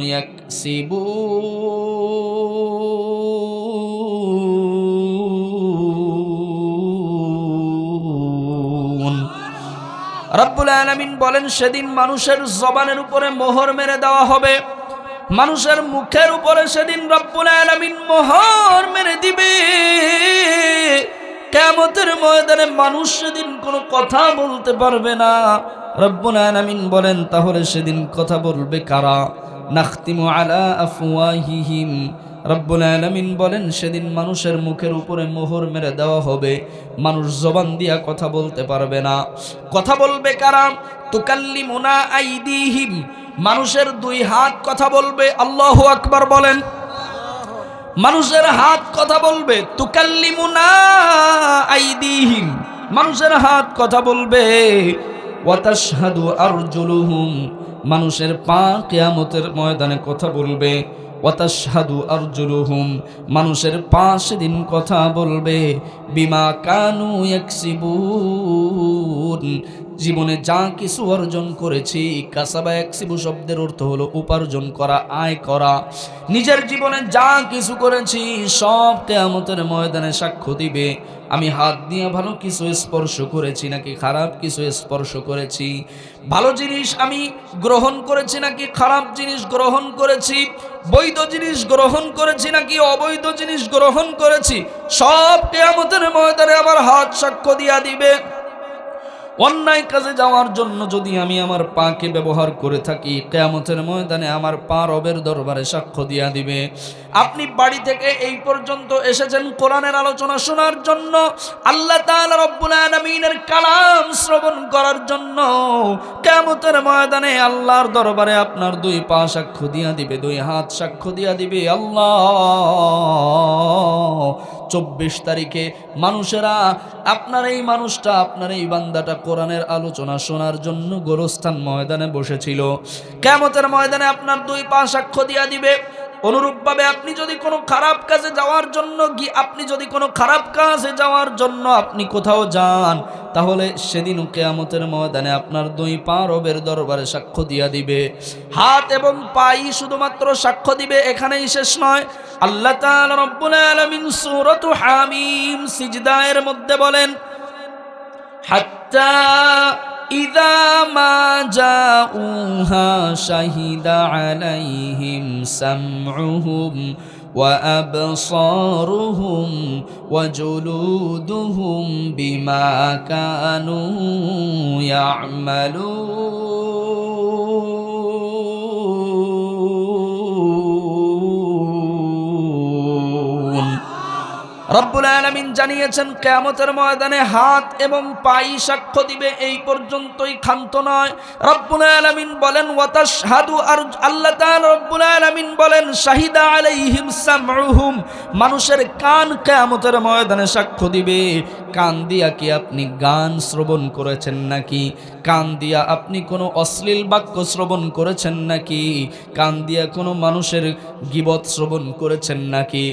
ইয়াকসিবুন। রব্বুল আলামিন বলেন সেদিন মানুষের জবানের উপরে মোহর মেরে দেওয়া হবে, মানুষের মুখের উপরে সেদিন রব্বুল আলামিন মোহর মেরে দিবে। কিয়ামতের ময়দানে মানুষ সেদিন কোনো কথা বলতে পারবে না। রব্বুল আলামিন বলেন তাহলে সেদিন কথা বলবে কারা? নাখতিমু আলা আফওয়াহিহিম। রব্বুল আলামিন বলেন সেদিন মানুষের মুখের উপরে মোহর মেরে দেওয়া হবে, মানুষ জবান দিয়া কথা বলতে পারবে না। কথা বলবে কারা? তুকাল্লিমুনা আইদিহিম, মানুষের 2 হাত কথা বলবে। আল্লাহু আকবার বলেন। মানুষের হাত কথা বলবে। তুকাল্লিমুনা আইদিহিম, মানুষের হাত কথা বলবে। ওয়া তাশহাদু আরজুলুহুম, মানুষের পা কিয়ামতের ময়দানে কথা বলবে। ওয়া তাশহাদু আরজুলুহুম, মানুষের পা সেদিন কথা বলবে। বিমা কানু ইয়াকসিবুন, জীবনে যা কিছু অর্জন করেছি। কাসাবা ইয়াকসিবু শব্দের অর্থ হলো উপার্জন করা, আয় করা। নিজের জীবনে যা কিছু করেছি সব কিয়ামতের ময়দানে সাক্ষ্য দিবে। আমি হাত দিয়ে ভালো কিছু স্পর্শ করেছি নাকি খারাপ কিছু স্পর্শ করেছি, ভালো জিনিস আমি গ্রহণ করেছি নাকি খারাপ জিনিস গ্রহণ করেছি, বৈধ জিনিস গ্রহণ করেছি নাকি অবৈধ জিনিস গ্রহণ করেছি, সব কিয়ামতের ময়দানে আমার হাত সাক্ষ্য দিয়া দিবে। অন্যায় কাজে যাওয়ার জন্য যদি আমি আমার পাকে ব্যবহার করে থাকি, কিয়ামতের ময়দানে আমার পা রবের দরবারে সাক্ষ্য দিয়া দিবে। আপনি বাড়ি থেকে এই পর্যন্ত এসেছেন কোরআনের আলোচনা শোনার জন্য, আল্লাহ তাআলা রব্বুল আলামিনের কালাম শ্রবণ করার জন্য। কিয়ামতের ময়দানে আল্লাহর দরবারে আপনার 2 পা সাক্ষ্য দিয়া দিবে, 2 হাত সাক্ষ্য দিয়া দিবে। আল্লাহ 24 তারিখে মানুষেরা, আপনার এই মানুষটা, আপনার এই বান্দাটা কোরআনের আলোচনা শোনার জন্য গোরস্থান ময়দানে বসেছিল। কিয়ামতের ময়দানে আপনার 2 পা সাক্ষ্য দিয়া দিবে। অনুরূপভাবে আপনি যদি কোনো খারাপ কাজে যাওয়ার জন্য আপনি কোথাও যান, তাহলে সেদিন কিয়ামতের ময়দানে আপনার 2 পা রবের দরবারে সাক্ষ্য দিয়া দিবে। হাত এবং পাই শুধুমাত্র সাক্ষ্য দিবে, এখানেই শেষ নয়। আল্লাহ তাআলা রব্বুল আলামিন সূরাত হামিম সিজদায়ের মধ্যে বলেন, হাত্তা ইযা মা জাউহা শাহিদা আলাইহিম সামউহুম ওয়া আবসারুহুম ওয়া জুলুদুহুম বিমা কানু ইয়া'মালুন। রব্বুল আলামিন জানিয়েছেন কিয়ামতের ময়দানে হাত এবং পাই সাক্ষ্য দিবে, এই পর্যন্তই ক্ষান্ত নয়। রব্বুল আলামিন বলেন ওয়া তাশহাদু, আর আল্লাহ তাআলা রব্বুল আলামিন বলেন শাহিদা আলাইহিম সামউহুম, মানুষের কান কিয়ামতের ময়দানে সাক্ষ্য দিবে। কান দিয়া কি আপনি গান শ্রবণ করেছেন নাকি? কান দিয়া আপনি কোনো অশ্লীল বাক্য শ্রবণ করেছেন নাকি? কান দিয়া কোনো মানুষের গীবত শ্রবণ করেছেন নাকি?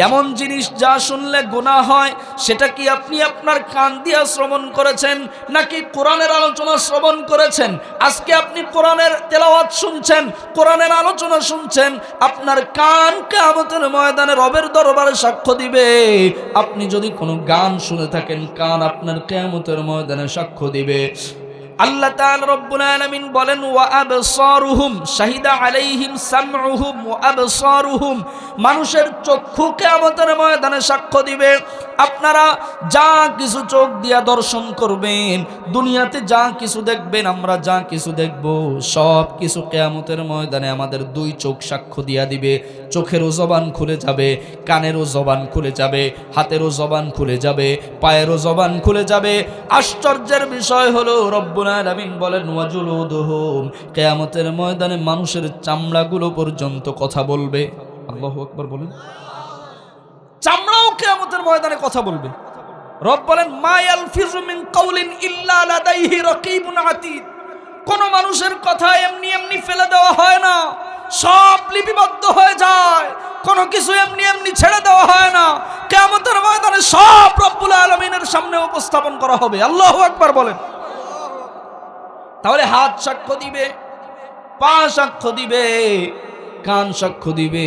এমন জিনিস যা শুনলে গুনাহ হয়, সেটা কি আপনি আপনার কান দিয়ে শ্রবণ করেছেন নাকি কোরআনের আলোচনা শ্রবণ করেছেন? আজকে আপনি কোরআনের তেলাওয়াত শুনছেন, কোরআনের আলোচনা শুনছেন, আপনার কান কিয়ামতের ময়দানে রবের দরবারে সাক্ষ্য দিবে। আপনি যদি কোনো গান শুনে থাকেন, কান আপনার কিয়ামতের ময়দানে সাক্ষ্য দিবে। আল্লাহ তাআলা রব্বুল আলামিন বলেন, ওয়া আবসারুহুম শাহিদা আলাইহিম সামউহুম ওয়া আবসারুহুম, মানুষের চক্ষু কিয়ামতের ময়দানে সাক্ষ্য দিবে। আপনারা যা কিছু চোখ দিয়া দর্শন করবেন, দুনিয়াতে যা কিছু দেখবেন, আমরা যা কিছু দেখব, সব কিছু কিয়ামতের ময়দানে আমাদের দুই চোখ সাক্ষ্য দিয়া দিবে। চোখেরও জবান খুলে যাবে, কানেরও জবান খুলে যাবে, হাতেরও জবান খুলে যাবে, পায়েরও জবান খুলে যাবে। আশ্চর্যের বিষয় হলো রব্বুল আলামিন বলেন, ওয়াজুলুদুহুম, কিয়ামতের ময়দানে মানুষের চামড়াগুলো পর্যন্ত কথা বলবে। আল্লাহু আকবার বলেন। চামড়াও কিয়ামতের ময়দানে কথা বলবে। রব বলেন, মা ইয়ালফিজু মিন কাউলিন ইল্লা লাদাইহি রাকিবুন আতীদ, কোন মানুষের কথা এমনি এমনি ফেলে দেওয়া হয় না, সব লিপিবদ্ধ হয়ে যায়। কোনো কিছু এমনি এমনি ছেড়ে দেওয়া হয় না। কিয়ামতের ময়দানে সব রব্বুল আলামিনের সামনে উপস্থাপন করা হবে। আল্লাহু আকবার বলেন। তাহলে হাত সাক্ষ্য দিবে, পা সাক্ষ্য দিবে, কান সাক্ষ্য দিবে,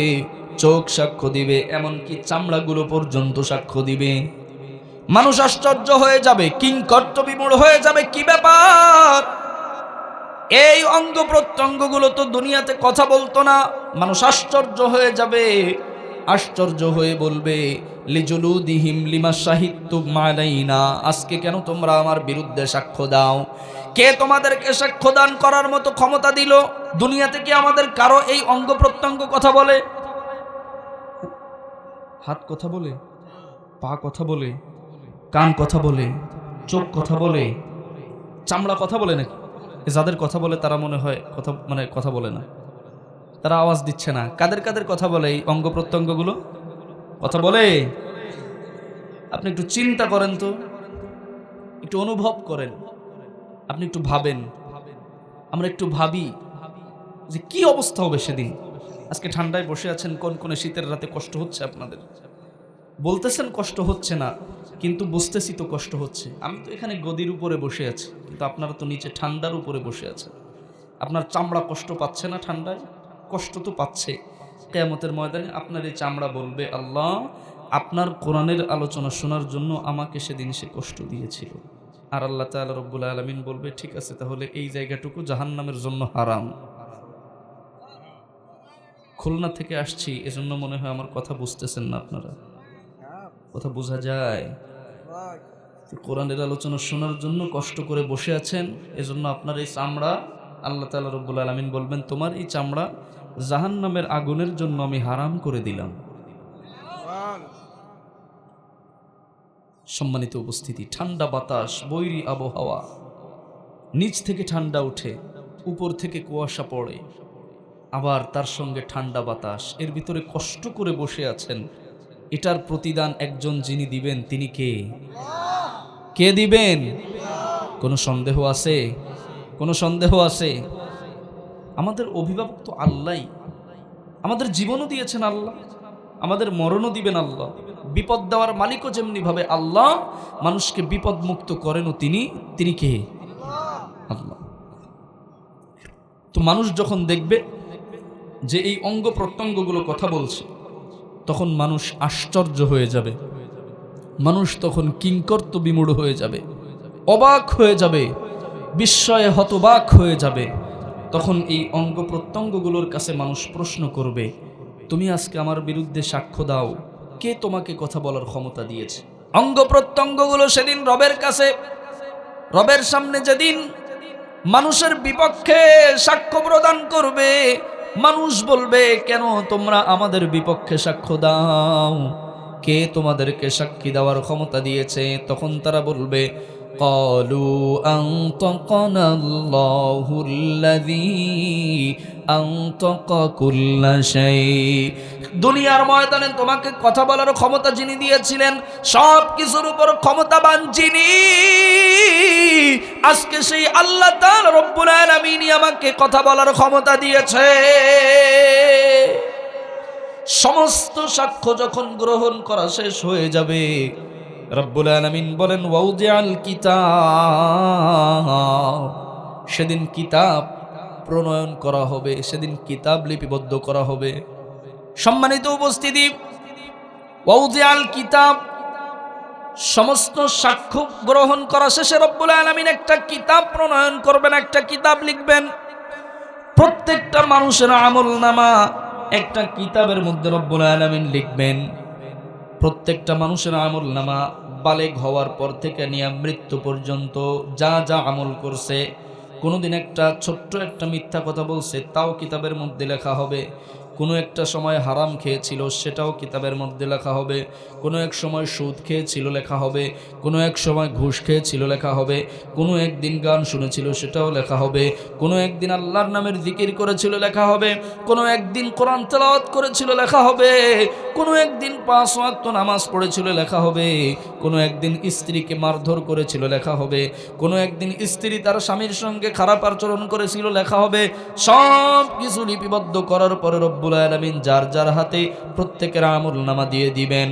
চোখ সাক্ষ্য দিবে, এমনকি চামড়াগুলো পর্যন্ত সাক্ষ্য দিবে। মানুষ আশ্চর্য হয়ে যাবে, কিংকর্ত বিমূঢ় হয়ে যাবে। কি ব্যাপার? এই অঙ্গ প্রত্যঙ্গগুলো তো দুনিয়াতে কথা বলতো না। মানুষ আশ্চর্য হয়ে যাবে, আশ্চর্য হয়ে বলবে, লিজুলুদিহিম লিমা শাহিদতুম আলাইনা, আজকে কেন তোমরা আমার বিরুদ্ধে সাক্ষ্য দাও? কে তোমাদেরকে সাক্ষ্য দান করার মতো ক্ষমতা দিল? দুনিয়াতে কি আমাদের কারো এই অঙ্গ প্রত্যঙ্গ কথা বলে? হাত কথা বলে, পা কথা বলে, কান কথা বলে, চোখ কথা বলে, চামড়া কথা বলে নাকি? যাদের কথা বলে তারা মনে হয় কথা বলে না, তারা আওয়াজ দিচ্ছে না। কাদের কাদের কথা বলে এই অঙ্গ প্রত্যঙ্গগুলো? কথা বলে? আপনি একটু চিন্তা করেন তো, একটু অনুভব করেন, আপনি একটু ভাবেন, আমরা একটু ভাবি যে কি অবস্থা হবে সেদিন। আজকে ঠান্ডায় বসে আছেন, কোন কোন শীতের রাতে কষ্ট হচ্ছে আপনাদের, বলতেছেন কষ্ট হচ্ছে না, কিন্তু বুঝতেছি তো কষ্ট হচ্ছে। আমি তো এখানে গদির উপরে বসে আছি, কিন্তু আপনারা তো নিচে ঠান্ডার উপরে বসে আছেন। আপনার চামড়া কষ্ট পাচ্ছে না ঠান্ডায়? কষ্ট তো পাচ্ছে। কিয়ামতের ময়দানে আপনার এই চামড়া বলবে, আল্লাহ, আপনার কোরআনের আলোচনা শোনার জন্য আমাকে সেদিন সে কষ্ট দিয়েছিল। আর আল্লাহ তাআলা রব্বুল আলামিন বলবে, ঠিক আছে, তাহলে এই জায়গাটুকু জাহান্নামের জন্য হারাম। খুলনা থেকে আসছি, এজন্য মনে হয় আমার কথা বুঝতেছেন না আপনারা। কথা বোঝা যায়? কোরআনের আলোচনা শোনার জন্য কষ্ট করে বসে আছেন, এজন্য আপনার এই চামড়া, আল্লাহ তাআলা রব্বুল আলামিন বলবেন, তোমার এই চামড়া জাহান্নামের আগুনের জন্য আমি হারাম করে দিলাম। সম্মানিত উপস্থিতি, ঠান্ডা বাতাস, বৈরী আবহাওয়া, নিচ থেকে ঠান্ডা উঠে, উপর থেকে কুয়াশা পড়ে, আবার তার সঙ্গে ঠান্ডা বাতাস, এর ভিতরে কষ্ট করে বসে আছেন। এটার প্রতিদান একজন যিনি দিবেন, তিনি কে? কে দিবেন? কোনো সন্দেহ আছে? কোনো সন্দেহ আছে? আমাদের অভিভাবক তো আল্লাহই। আমাদের জীবনও দিয়েছেন আল্লাহ, আমাদের মরণও দিবেন আল্লাহ। বিপদ দেওয়ার মালিকও যেমনি ভাবে আল্লাহ, মানুষকে বিপদ মুক্ত করেনও তিনি কে? আল্লাহ। তো মানুষ যখন দেখবে যে এই অঙ্গ প্রত্যঙ্গগুলো কথা বলছে, তখন মানুষ আশ্চর্য হয়ে যাবে। মানুষ তখন কিংকর্ত বিমূঢ় হয়ে যাবে, অবাক হয়ে যাবে, বিস্ময়ে হতবাক হয়ে যাবে। তখন এই অঙ্গ প্রত্যঙ্গগুলোর কাছে মানুষ প্রশ্ন করবে, তুমি আজকে আমার বিরুদ্ধে সাক্ষ্য দাও, কে তোমাকে কথা বলার ক্ষমতা দিয়েছে? অঙ্গ প্রত্যঙ্গগুলো সেদিন রবের কাছে, রবের সামনে যেদিন মানুষের বিপক্ষে সাক্ষ্য প্রদান করবে, মানুষ বলবে, কেন তোমরা আমাদের বিপক্ষে সাক্ষ্য দাও? কে তোমাদেরকে সাক্ষী দেওয়ার ক্ষমতা দিয়েছে? তখন তারা বলবে, ক্বালু আনতাকানা আল্লাহুল্লাযী আনতাকা কুল্লা শাই। দুনিয়ার ময়দানে তোমাকে কথা বলার ক্ষমতা যিনি দিয়েছিলেন, সব কিছুর উপর ক্ষমতাবান যিনি, আজকে সেই আল্লাহ তাআলা রব্বুল আলামিন আমাকে কথা বলার ক্ষমতা দিয়েছে। সমস্ত সাক্ষ্য যখন গ্রহণ করা শেষ হয়ে যাবে, রব্বুল আলামিন বলেন ওয়াউদিআল কিতাব, সেদিন কিতাব প্রণয়ন করা হবে, সেদিন কিতাব লিপিবদ্ধ করা হবে। সম্মানিত উপস্থিতি, ওয়াউদিআল কিতাব, সমস্ত সাক্ষ্য গ্রহণ করা শেষে রব্বুল আলামিন একটা কিতাব প্রণয়ন করবেন, একটা কিতাব লিখবেন। প্রত্যেকটা মানুষের আমলনামা একটা কিতাবের মধ্যে রব্বুল আলামিন লিখবেন। প্রত্যেকটা মানুষের আমলনামা বালেগ হওয়ার পর থেকে নিয়ে মৃত্যু পর্যন্ত যা যা আমল করছে, কোনোদিন একটা ছোট্ট একটা মিথ্যা কথা বলছে তাও কিতাবের মধ্যে লেখা হবে। কোনো একটা সময় হারাম খেয়েছিল সেটাও কিতাবের মধ্যে লেখা হবে। কোনো এক সময় সুদ খেয়েছিল লেখা হবে। কোনো এক সময় ঘুষ খেয়েছিল লেখা হবে। কোনো একদিন গান শুনেছিল সেটাও লেখা হবে। কোনো একদিন আল্লাহর নামের জিকির করেছিল লেখা হবে। কোনো একদিন কোরআন তেলাওয়াত করেছিল লেখা হবে। কোনো একদিন 5 ওয়াক্ত নামাজ পড়েছিল লেখা হবে। কোনো একদিন স্ত্রীকে মারধর করেছিল লেখা হবে। কোনো একদিন স্ত্রী তার স্বামীর সঙ্গে খারাপ আচরণ করেছিল লেখা হবে। সব কিছু লিপিবদ্ধ করার পরে রব্বুল আলামিন যার যার হাতে প্রত্যেকের আমলনামা দিয়ে দিবেন।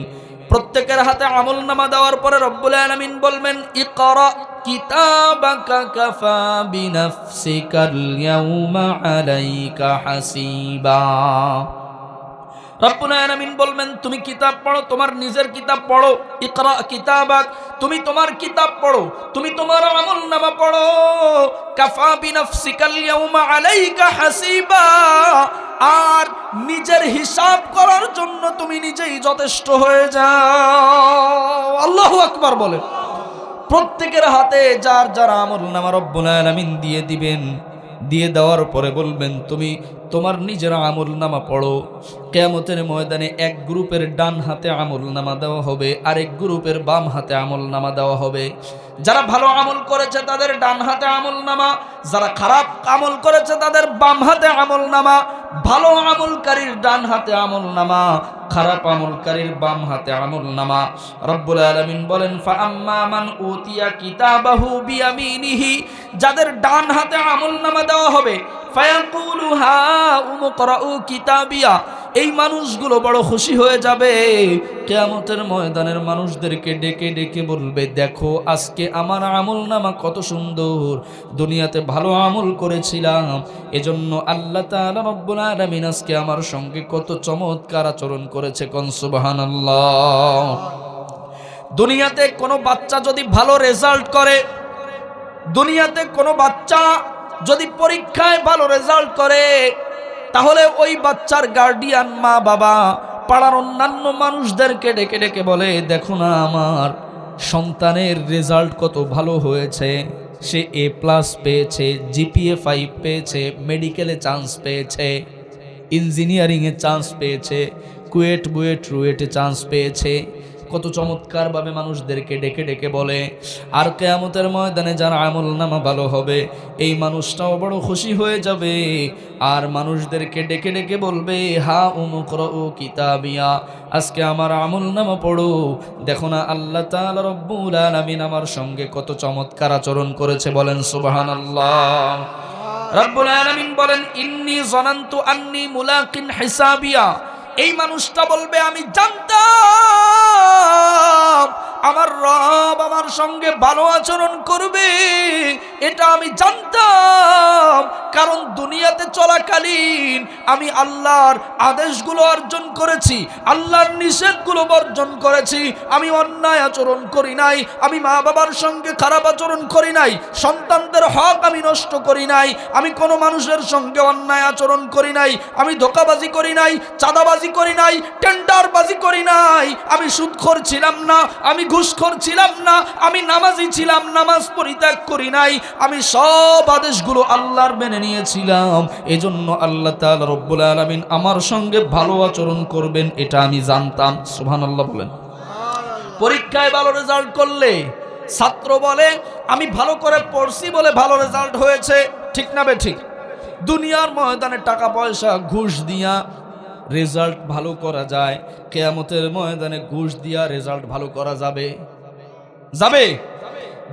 প্রত্যেকের হাতে আমলনামা দেওয়ার পরে রব্বুল আলামিন বলবেন ইকরা কিতাবাকা কাফা বিনাফসিকাল ইয়াউমা আলাইকা হাসিবা। রব্বুল আলামিন বলবেন তুমি কিতাব পড়ো, তোমার নিজের কিতাব পড়ো। ইকরা কিতাবাক, তুমি তোমার কিতাব পড়ো, তুমি তোমার আমলনামা পড়ো। কাফা বিনাফসিকাল ইয়াউমা আলাইকা হাসিবা, আর নিজের হিসাব করার জন্য তুমি নিজেই যথেষ্ট হয়ে যাও। আল্লাহু আকবার বলে। প্রত্যেকের হাতে যার যার আমলনামা রব্বুল আলামিন দিয়ে দিবেন। দিয়ে দেওয়ার পরে বলবেন তুমি তোমার নিজের আমলনামা পড়ো। কিয়ামতের ময়দানে এক গ্রুপের ডান হাতে আমলনামা দেওয়া হবে, আরেক গ্রুপের বাম হাতে আমলনামা দেওয়া হবে। যারা ভালো আমল করেছে তাদের ডান হাতে আমলনামা, যারা খারাপ আমল করেছে তাদের বাম হাতে আমলনামা। ভালো আমলকারীর ডান হাতে আমলনামা, খারাপ আমলকারীর বাম হাতে আমলনামা। রব্বুল আলামিন বলেন ফাআম্মা মান উতিয়া কিতাবাহু বিয়ামিনিহি, যাদের ডান হাতে আমলনামা দেওয়া হবে, ফায়াকুলু হা উমকরাউ কিতাবিয়া, এই মানুষগুলো বড় খুশি হয়ে যাবে। কিয়ামতের ময়দানের মানুষদেরকে ডেকে ডেকে বলবে দেখো আজকে আমার আমলনামা কত সুন্দর, দুনিয়াতে ভালো আমল করেছিলাম, এজন্য আল্লাহ তাআলা রব্বুল আলামিন আজকে আমার সঙ্গে কত চমৎকার আচরণ করেছে। কোন সুবহানাল্লাহ। দুনিয়াতে কোনো বাচ্চা যদি ভালো রেজাল্ট করে, দুনিয়াতে কোনো বাচ্চা যদি পরীক্ষায় ভালো রেজাল্ট করে, তাহলে ওই বাচ্চার গার্ডিয়ান মা বাবা পাড়ার অন্যান্য মানুষদেরকে ডেকে ডেকে বলে দেখো না আমার সন্তানের রেজাল্ট কত ভালো হয়েছে, সে A+ পেয়েছে, GPA 5 পেয়েছে, মেডিকেলে চান্স পেয়েছে, ইঞ্জিনিয়ারিংয়ে চান্স পেয়েছে, কুয়েট বুয়েট রুয়েটে চান্স পেয়েছে। কত চমৎকারভাবে মানুষদেরকে ডেকে ডেকে বলে। আর কিয়ামতের ময়দানে যার আমলনামা ভালো হবে এই মানুষটাও বড় খুশি হয়ে যাবে, আর মানুষদেরকে ডেকে ডেকে বলবে হা উমকরাউ কিতাবিয়া, আজকে আমার আমলনামা পড়ো। দেখো না আল্লাহ তাআলা রব্বুল আলামিন আমার সঙ্গে কত চমৎকার আচরণ করেছে। বলেন সুবহানাল্লাহ। রব্বুল আলামিন বলেন ইন্নী যানানতু আন্নী মুলাকিন হিসাবিয়া, এই মানুষটা বলবে আমি জানতাম আমার রব আমার সঙ্গে ভালো আচরণ করবে, এটা আমি জানতাম, কারণ দুনিয়াতে চলাকালীন আমি আল্লাহর আদেশগুলো অর্জন করেছি, আল্লাহর নিষেধগুলো বর্জন করেছি, আমি অন্যায় আচরণ করি নাই, আমি মা বাবার সঙ্গে খারাপ আচরণ করি নাই, সন্তানদের হক আমি নষ্ট করি নাই, আমি কোনো মানুষের সঙ্গে অন্যায় আচরণ করি নাই, আমি ধোঁকাবাজি করি নাই, চাঁদাবাজি করি নাই, টেন্ডারবাজি করি নাই, আমি সুদখোর ছিলাম না, আমি ঘুষখোর ছিলাম না, আমি নামাজি ছিলাম, নামাজ পরিত্যাগ করি নাই, আমি সব আদেশগুলো আল্লাহর মেনে নিয়েছিলাম। এজন্য আল্লাহ তাআলা রব্বুল আলামিন আমার সঙ্গে ভালো আচরণ করবেন এটা আমি জানতাম। সুবহানাল্লাহ বলেন। পরীক্ষায় ভালো রেজাল্ট করলে ছাত্র বলে আমি ভালো করে পড়ছি বলে ভালো রেজাল্ট হয়েছে, ঠিক না বেঠিক? দুনিয়ার ময়দানে টাকা পয়সা ঘুষ দিয়া রেজাল্ট ভালো করা যায়, কিয়ামতের ময়দানে ঘুষ দিয়া রেজাল্ট ভালো করা যাবে? যাবে?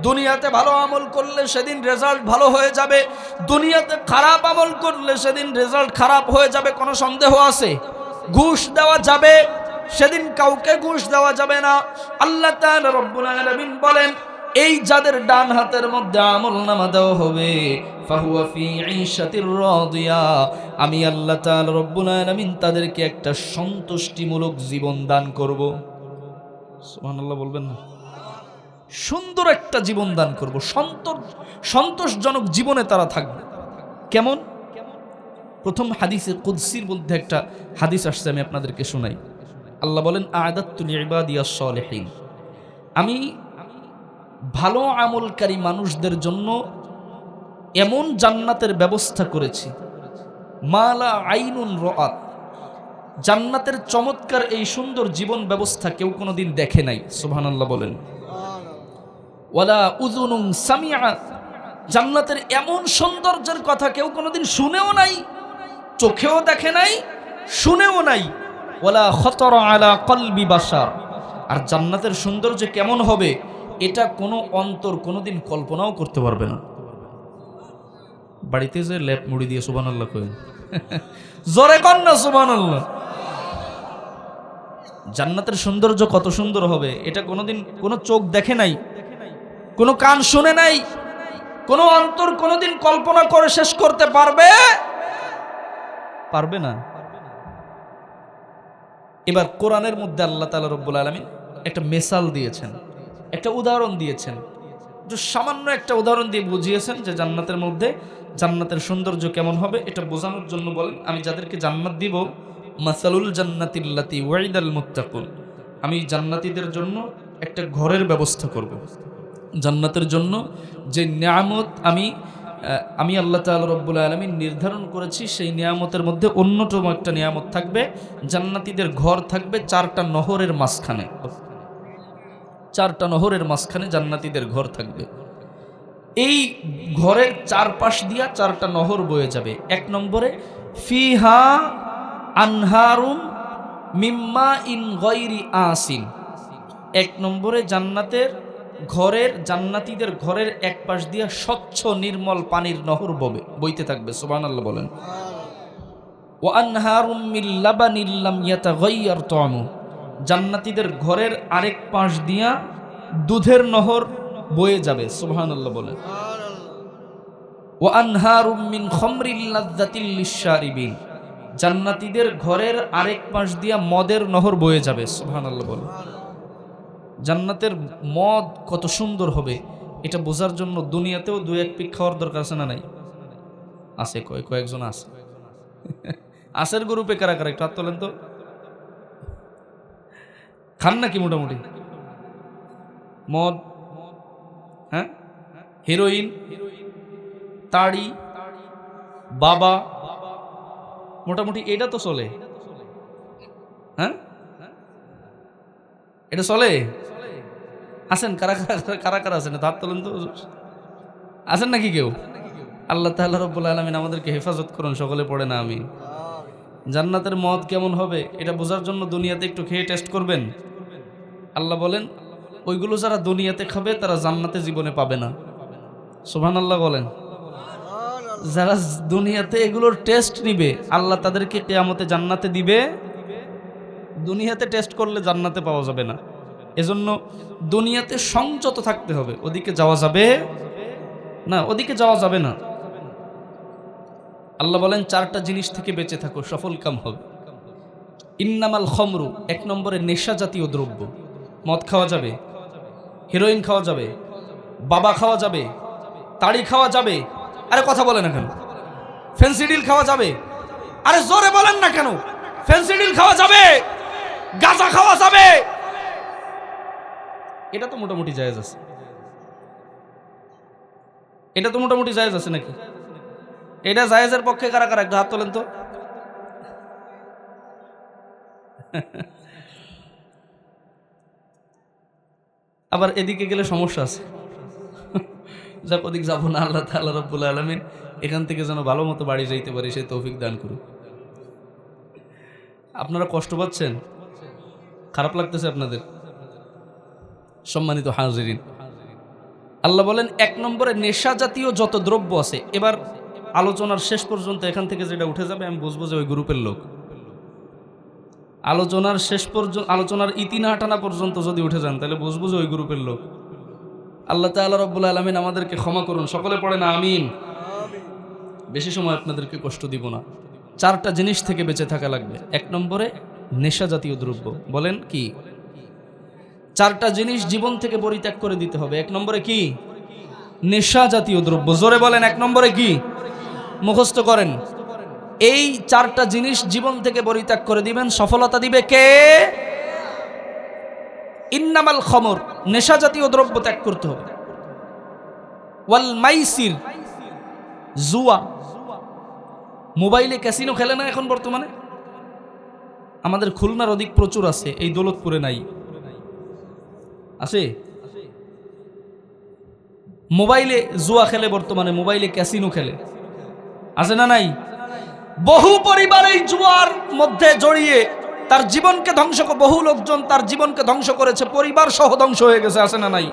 দুনিয়াতে ভালো আমল করলে সেদিন রেজাল্ট ভালো হয়ে যাবে, দুনিয়াতে খারাপ আমল করলে সেদিন রেজাল্ট খারাপ হয়ে যাবে, কোনো সন্দেহ আছে? ঘুষ দেওয়া যাবে, সেদিন কাউকে ঘুষ দেওয়া যাবে না। আল্লাহ তাআলা রব্বুল আলামিন বলেন, এই যাদের ডান হাতের মধ্যে আমলনামা দেওয়া হবে, ফাহুয়া ফি ঈশাতির রাদিয়া, আমি আল্লাহ তাআলা রব্বুল আলামিন তাদেরকে একটা সন্তুষ্টিমূলক জীবন দান করব। সুবহানাল্লাহ বলবেন না? সুন্দর একটা জীবন দান করব, সন্তোষজনক জীবনে তারা থাকবে। কেমন? প্রথম হাদিসে কুদসির মধ্যে একটা হাদিস আসছে, আমি আপনাদেরকে শোনাই। আল্লাহ বলেন, আ'দাততু লিইবাদিয়াস সালিহিন, আমি ভালো আমলকারী মানুষদের জন্য এমন জান্নাতের ব্যবস্থা করেছি, মালা আইনুন রাআত, জান্নাতের চমৎকার এই সুন্দর জীবন ব্যবস্থা কেউ কোনোদিন দেখে নাই। সুবহানাল্লাহ বলেন। ওয়ালা উযুনুন সামিআত, জান্নাতের এমন সৌন্দর্যের কথা কেউ কোনোদিন শুনেও নাই, চোখেও দেখে নাই, শুনেও নাই। ওয়ালা খাতারা আলা কলবি বাশার, আর জান্নাতের সৌন্দর্য কেমন হবে এটা কোনো অন্তর কোনোদিন কল্পনাও করতে পারবে না। বাড়িতে যে লেপ মুড়ি দিয়ে সুবহানাল্লাহ কইন, জোরে কন না সুবহানাল্লাহ। জান্নাতের সৌন্দর্য কত সুন্দর হবে এটা কোনোদিন কোনো চোখ দেখে নাই, কোনো কান শুনে নাই, কোনো অন্তর কোনোদিন কল্পনা করে শেষ করতে পারবে না। এবার কোরআনের মধ্যে আল্লাহ তাআলা রব্বুল আলামিন একটা মিসাল দিয়েছেন, একটা উদাহরণ দিয়েছেন, যে সামান্য একটা উদাহরণ দিয়ে বুঝিয়েছেন যে জান্নাতের মধ্যে জান্নাতের সৌন্দর্য কেমন হবে এটা বোঝানোর জন্য বলেন, আমি যাদেরকে জান্নাত দিব, মাসালুল জান্নাতিল্লাতি ওয়াইদাল মুত্তাকুন, আমি জান্নাতীদের জন্য একটা ঘরের ব্যবস্থা করব। জান্নাতের জন্য যে নিয়ামত আমি আল্লাহ তাআলা রব্বুল আলামিন নির্ধারণ করেছি, সেই নিয়ামতের মধ্যে অন্যতম একটা নিয়ামত থাকবে, জান্নাতীদের ঘর থাকবে 4টা নহরের মাঝখানে। 4টা নহরের মাঝখানে জান্নাতীদের ঘর থাকবে। এই ঘরের চারপাশ দিয়া 4টা নহর বয়ে যাবে। 1 নম্বরে ফিহা আনহারুম মিম্মা ইন গায়রি আসিন, 1 নম্বরে জান্নাতীদের ঘরের এক পাশ দিয়া স্বচ্ছ নির্মল পানির নহর বইতে থাকবে। সুবহানাল্লাহ বলেন। ওয়া আনহারুম মিন লাবানিল লাম ইয়াতাগায়্যার তা'মু, জান্নাতীদের ঘরের আরেক পাশ দিয়া দুধের নহর বয়ে যাবে। সুবহানাল্লাহ বলেন। ওয়া আনহারুম মিন খামরিল লাযযাতিল লিশশারিবিন, জান্নাতীদের ঘরের আরেক পাশ দিয়া মদের নহর বয়ে যাবে। সুবহানাল্লাহ বলেন। জান্নাতের মদ কত সুন্দর হবে এটা বোঝার জন্য দুনিয়াতেও 2-1 পিক খাওয়ার দরকার আছে না নাই? আছে, কয়েকজন আছে। আসের গ্রুপে কারা কারা একটু হাত তোলেন তো। খান নাকি মোটামুটি মদ? হ্যাঁ, হিরোইন, তাড়ি, বাবা, মোটামুটি এটা তো চলে। হ্যাঁ, এটা চলে। আছেন কারা কারা আছেন? হাত তোলেন তো। আছেন নাকি কেউ? আল্লাহ তাআলা রব্বুল আলামিন আমাদেরকে হেফাজত করুন, সকলে পড়ে না আমি। জান্নাতের মদ কেমন হবে এটা বোঝার জন্য দুনিয়াতে একটু খেয়ে টেস্ট করবেন। আল্লাহ বলেন, ওইগুলো যারা দুনিয়াতে খাবে তারা জান্নাতে জীবনে পাবে না। সুবহানাল্লাহ বলেন। যারা দুনিয়াতে এগুলোর টেস্ট নিবে আল্লাহ তাদেরকে কিয়ামতে জান্নাতে দিবে। দুনিয়াতে টেস্ট করলে জান্নাতে পাওয়া যাবে না। এজন্য দুনিয়াতে সংযত থাকতে হবে, ওদিকে যাওয়া যাবে না, ওদিকে যাওয়া যাবে না। আল্লাহ বলেন 4টা জিনিস থেকে বেঁচে থাকো, সফল কাম হবে। ইন্নামাল খমরু, 1 নম্বরে নেশা জাতীয় দ্রব্য। মদ খাওয়া যাবে, হিরোইন খাওয়া যাবে, বাবা খাওয়া যাবে, তাড়ি খাওয়া যাবে। আরে কথা বলে না কেন? ফেন্সিডিল খাওয়া যাবে। আরে জোরে বলেন না কেন? ফেন্সিডিল খাওয়া যাবে, গাঁজা খাওয়া যাবে। এটা তো মোটামুটি জায়েজ আছে। এটা তো মোটামুটি জায়েজ আছে নাকি? এটা জায়েজের পক্ষে কারা কারা একটু হাত তোলেন তো। আবার এদিকে গেলে সমস্যা আছে। যাক, ওদিক যাবো না। আল্লাহ তাআলা রব্বুল আলামিন এখান থেকে যেন ভালো মতো বাড়ি যাইতে পারি সেই তৌফিক দান করুন। আপনারা কষ্ট পাচ্ছেন? খারাপ লাগতেছে আপনাদের? সম্মানিত হাজিরিন, আল্লাহ বলেন 1 নম্বরে নেশা জাতীয় যত দ্রব্য আছে। এবার আলোচনার শেষ পর্যন্ত এখান থেকে যেটা উঠে যাবে আমি বুঝবো যে ওই গ্রুপের লোক। আলোচনার শেষ পর্যন্ত, আলোচনার ইতি না টানা পর্যন্ত যদি উঠে যান তাহলে বুঝবো যে ওই গ্রুপের লোক। আল্লাহ তাআলা রব্বুল আলামিন আমাদেরকে ক্ষমা করুন, সকলে পড়েন আমিন। বেশি সময় আপনাদেরকে কষ্ট দিব না। 4টা জিনিস থেকে বেঁচে থাকা লাগবে। 1 নম্বরে নেশা জাতীয় দ্রব্য। বলেন কি? 4টা জিনিস জীবন থেকে পরিত্যাগ করে দিতে হবে। 1 নম্বরে কি? নেশা জাতীয় দ্রব্য। জোরে বলেন, 1 নম্বরে কি? মুখস্থ করেন। এই 4টা জিনিস জীবন থেকে পরিত্যাগ করে দিবেন, সফলতা দিবে কে? ইন্নামাল খমর, নেশা জাতীয় দ্রব্য ত্যাগ করতে হবে। ওয়াল মাইসির, জুয়া। মোবাইলে ক্যাসিনো খেলে না এখন বর্তমানে? আমাদের খুলনার অধিক প্রচুর আছে, এই দৌলতপুরে নাই। আছে? মোবাইলে জুয়া খেলে, বর্তমানে মোবাইলে ক্যাসিনো খেলে, আছে না নাই? বহু পরিবার এই জুয়ার মধ্যে জড়িয়ে তার জীবনকে ধ্বংস, বহু লোকজন তার জীবনকে ধ্বংস করেছে, পরিবার সহ ধ্বংস হয়ে গেছে, আছে না নাই?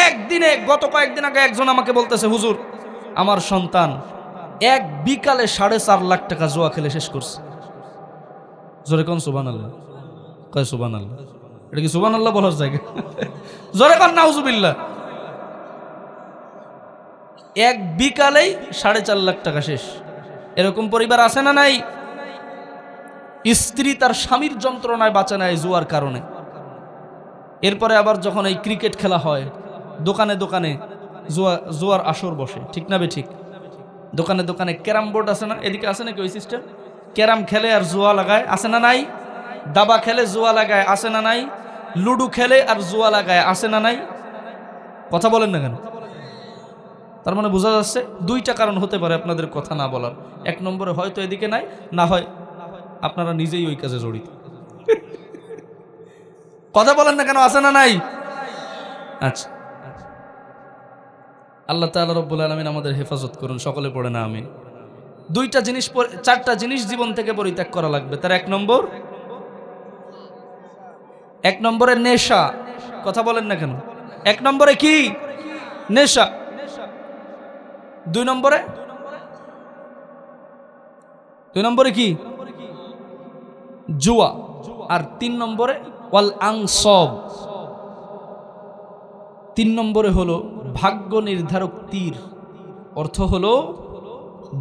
একদিনে, গত কয়েকদিন আগে একজন আমাকে বলতেছে, হুজুর আমার সন্তান এক বিকালে 4.5 লাখ টাকা জুয়া খেলে শেষ করছে। জোরে কোন সুবহানাল্লাহ? কয় সুবহানাল্লাহ। এটা কি সুবহানাল্লাহ বলার জায়গা? জোরে কোন নাউজুবিল্লাহ। এক বিকালেই 4.5 লাখ টাকা শেষ। এরকম পরিবার আছে না নাই? স্ত্রী তার স্বামীর যন্ত্রণায় বাঁচে না এই জুয়ার কারণে। এরপরে আবার যখন এই ক্রিকেট খেলা হয়, দোকানে দোকানে জুয়ার আসর বসে, ঠিক না বে ঠিক? দোকানে দোকানে ক্যারাম বোর্ড আছে না? এদিকে আছে নাকি ওই সিস্টেম? ক্যারাম খেলে আর জুয়া লাগায়, আছে না নাই? দাবা খেলে জুয়া লাগায়, আছে না নাই? লুডু খেলে আর জুয়া লাগায়, আছে না নাই? কথা বলেন না কেন? তার মানে বোঝা যাচ্ছে 2টা কারণ হতে পারে আপনাদের কথা না বলার। 1 নম্বরে হয়তো এদিকে নাই, না হয় আপনারা নিজেই ওই কাজে জড়িত। কথা বলেন না কেন? আছে না নাই? আচ্ছা, আল্লাহ তাআলা রব্বুল আলামিন আমাদের হেফাজত করুন, সকলে পড়ে না আমিন। 2টা জিনিস, 4টা জিনিস জীবন থেকে পরিত্যাগ করা লাগবে। তার 1 নম্বরে নেশা। কথা বলেন না কেন? 1 নম্বরে কি? নেশা। 2 নম্বরে কি? জুয়া। আর 3 নম্বরে ওয়াল আনসব। 3 নম্বরে হলো ভাগ্য নির্ধারক তীর। অর্থ হলো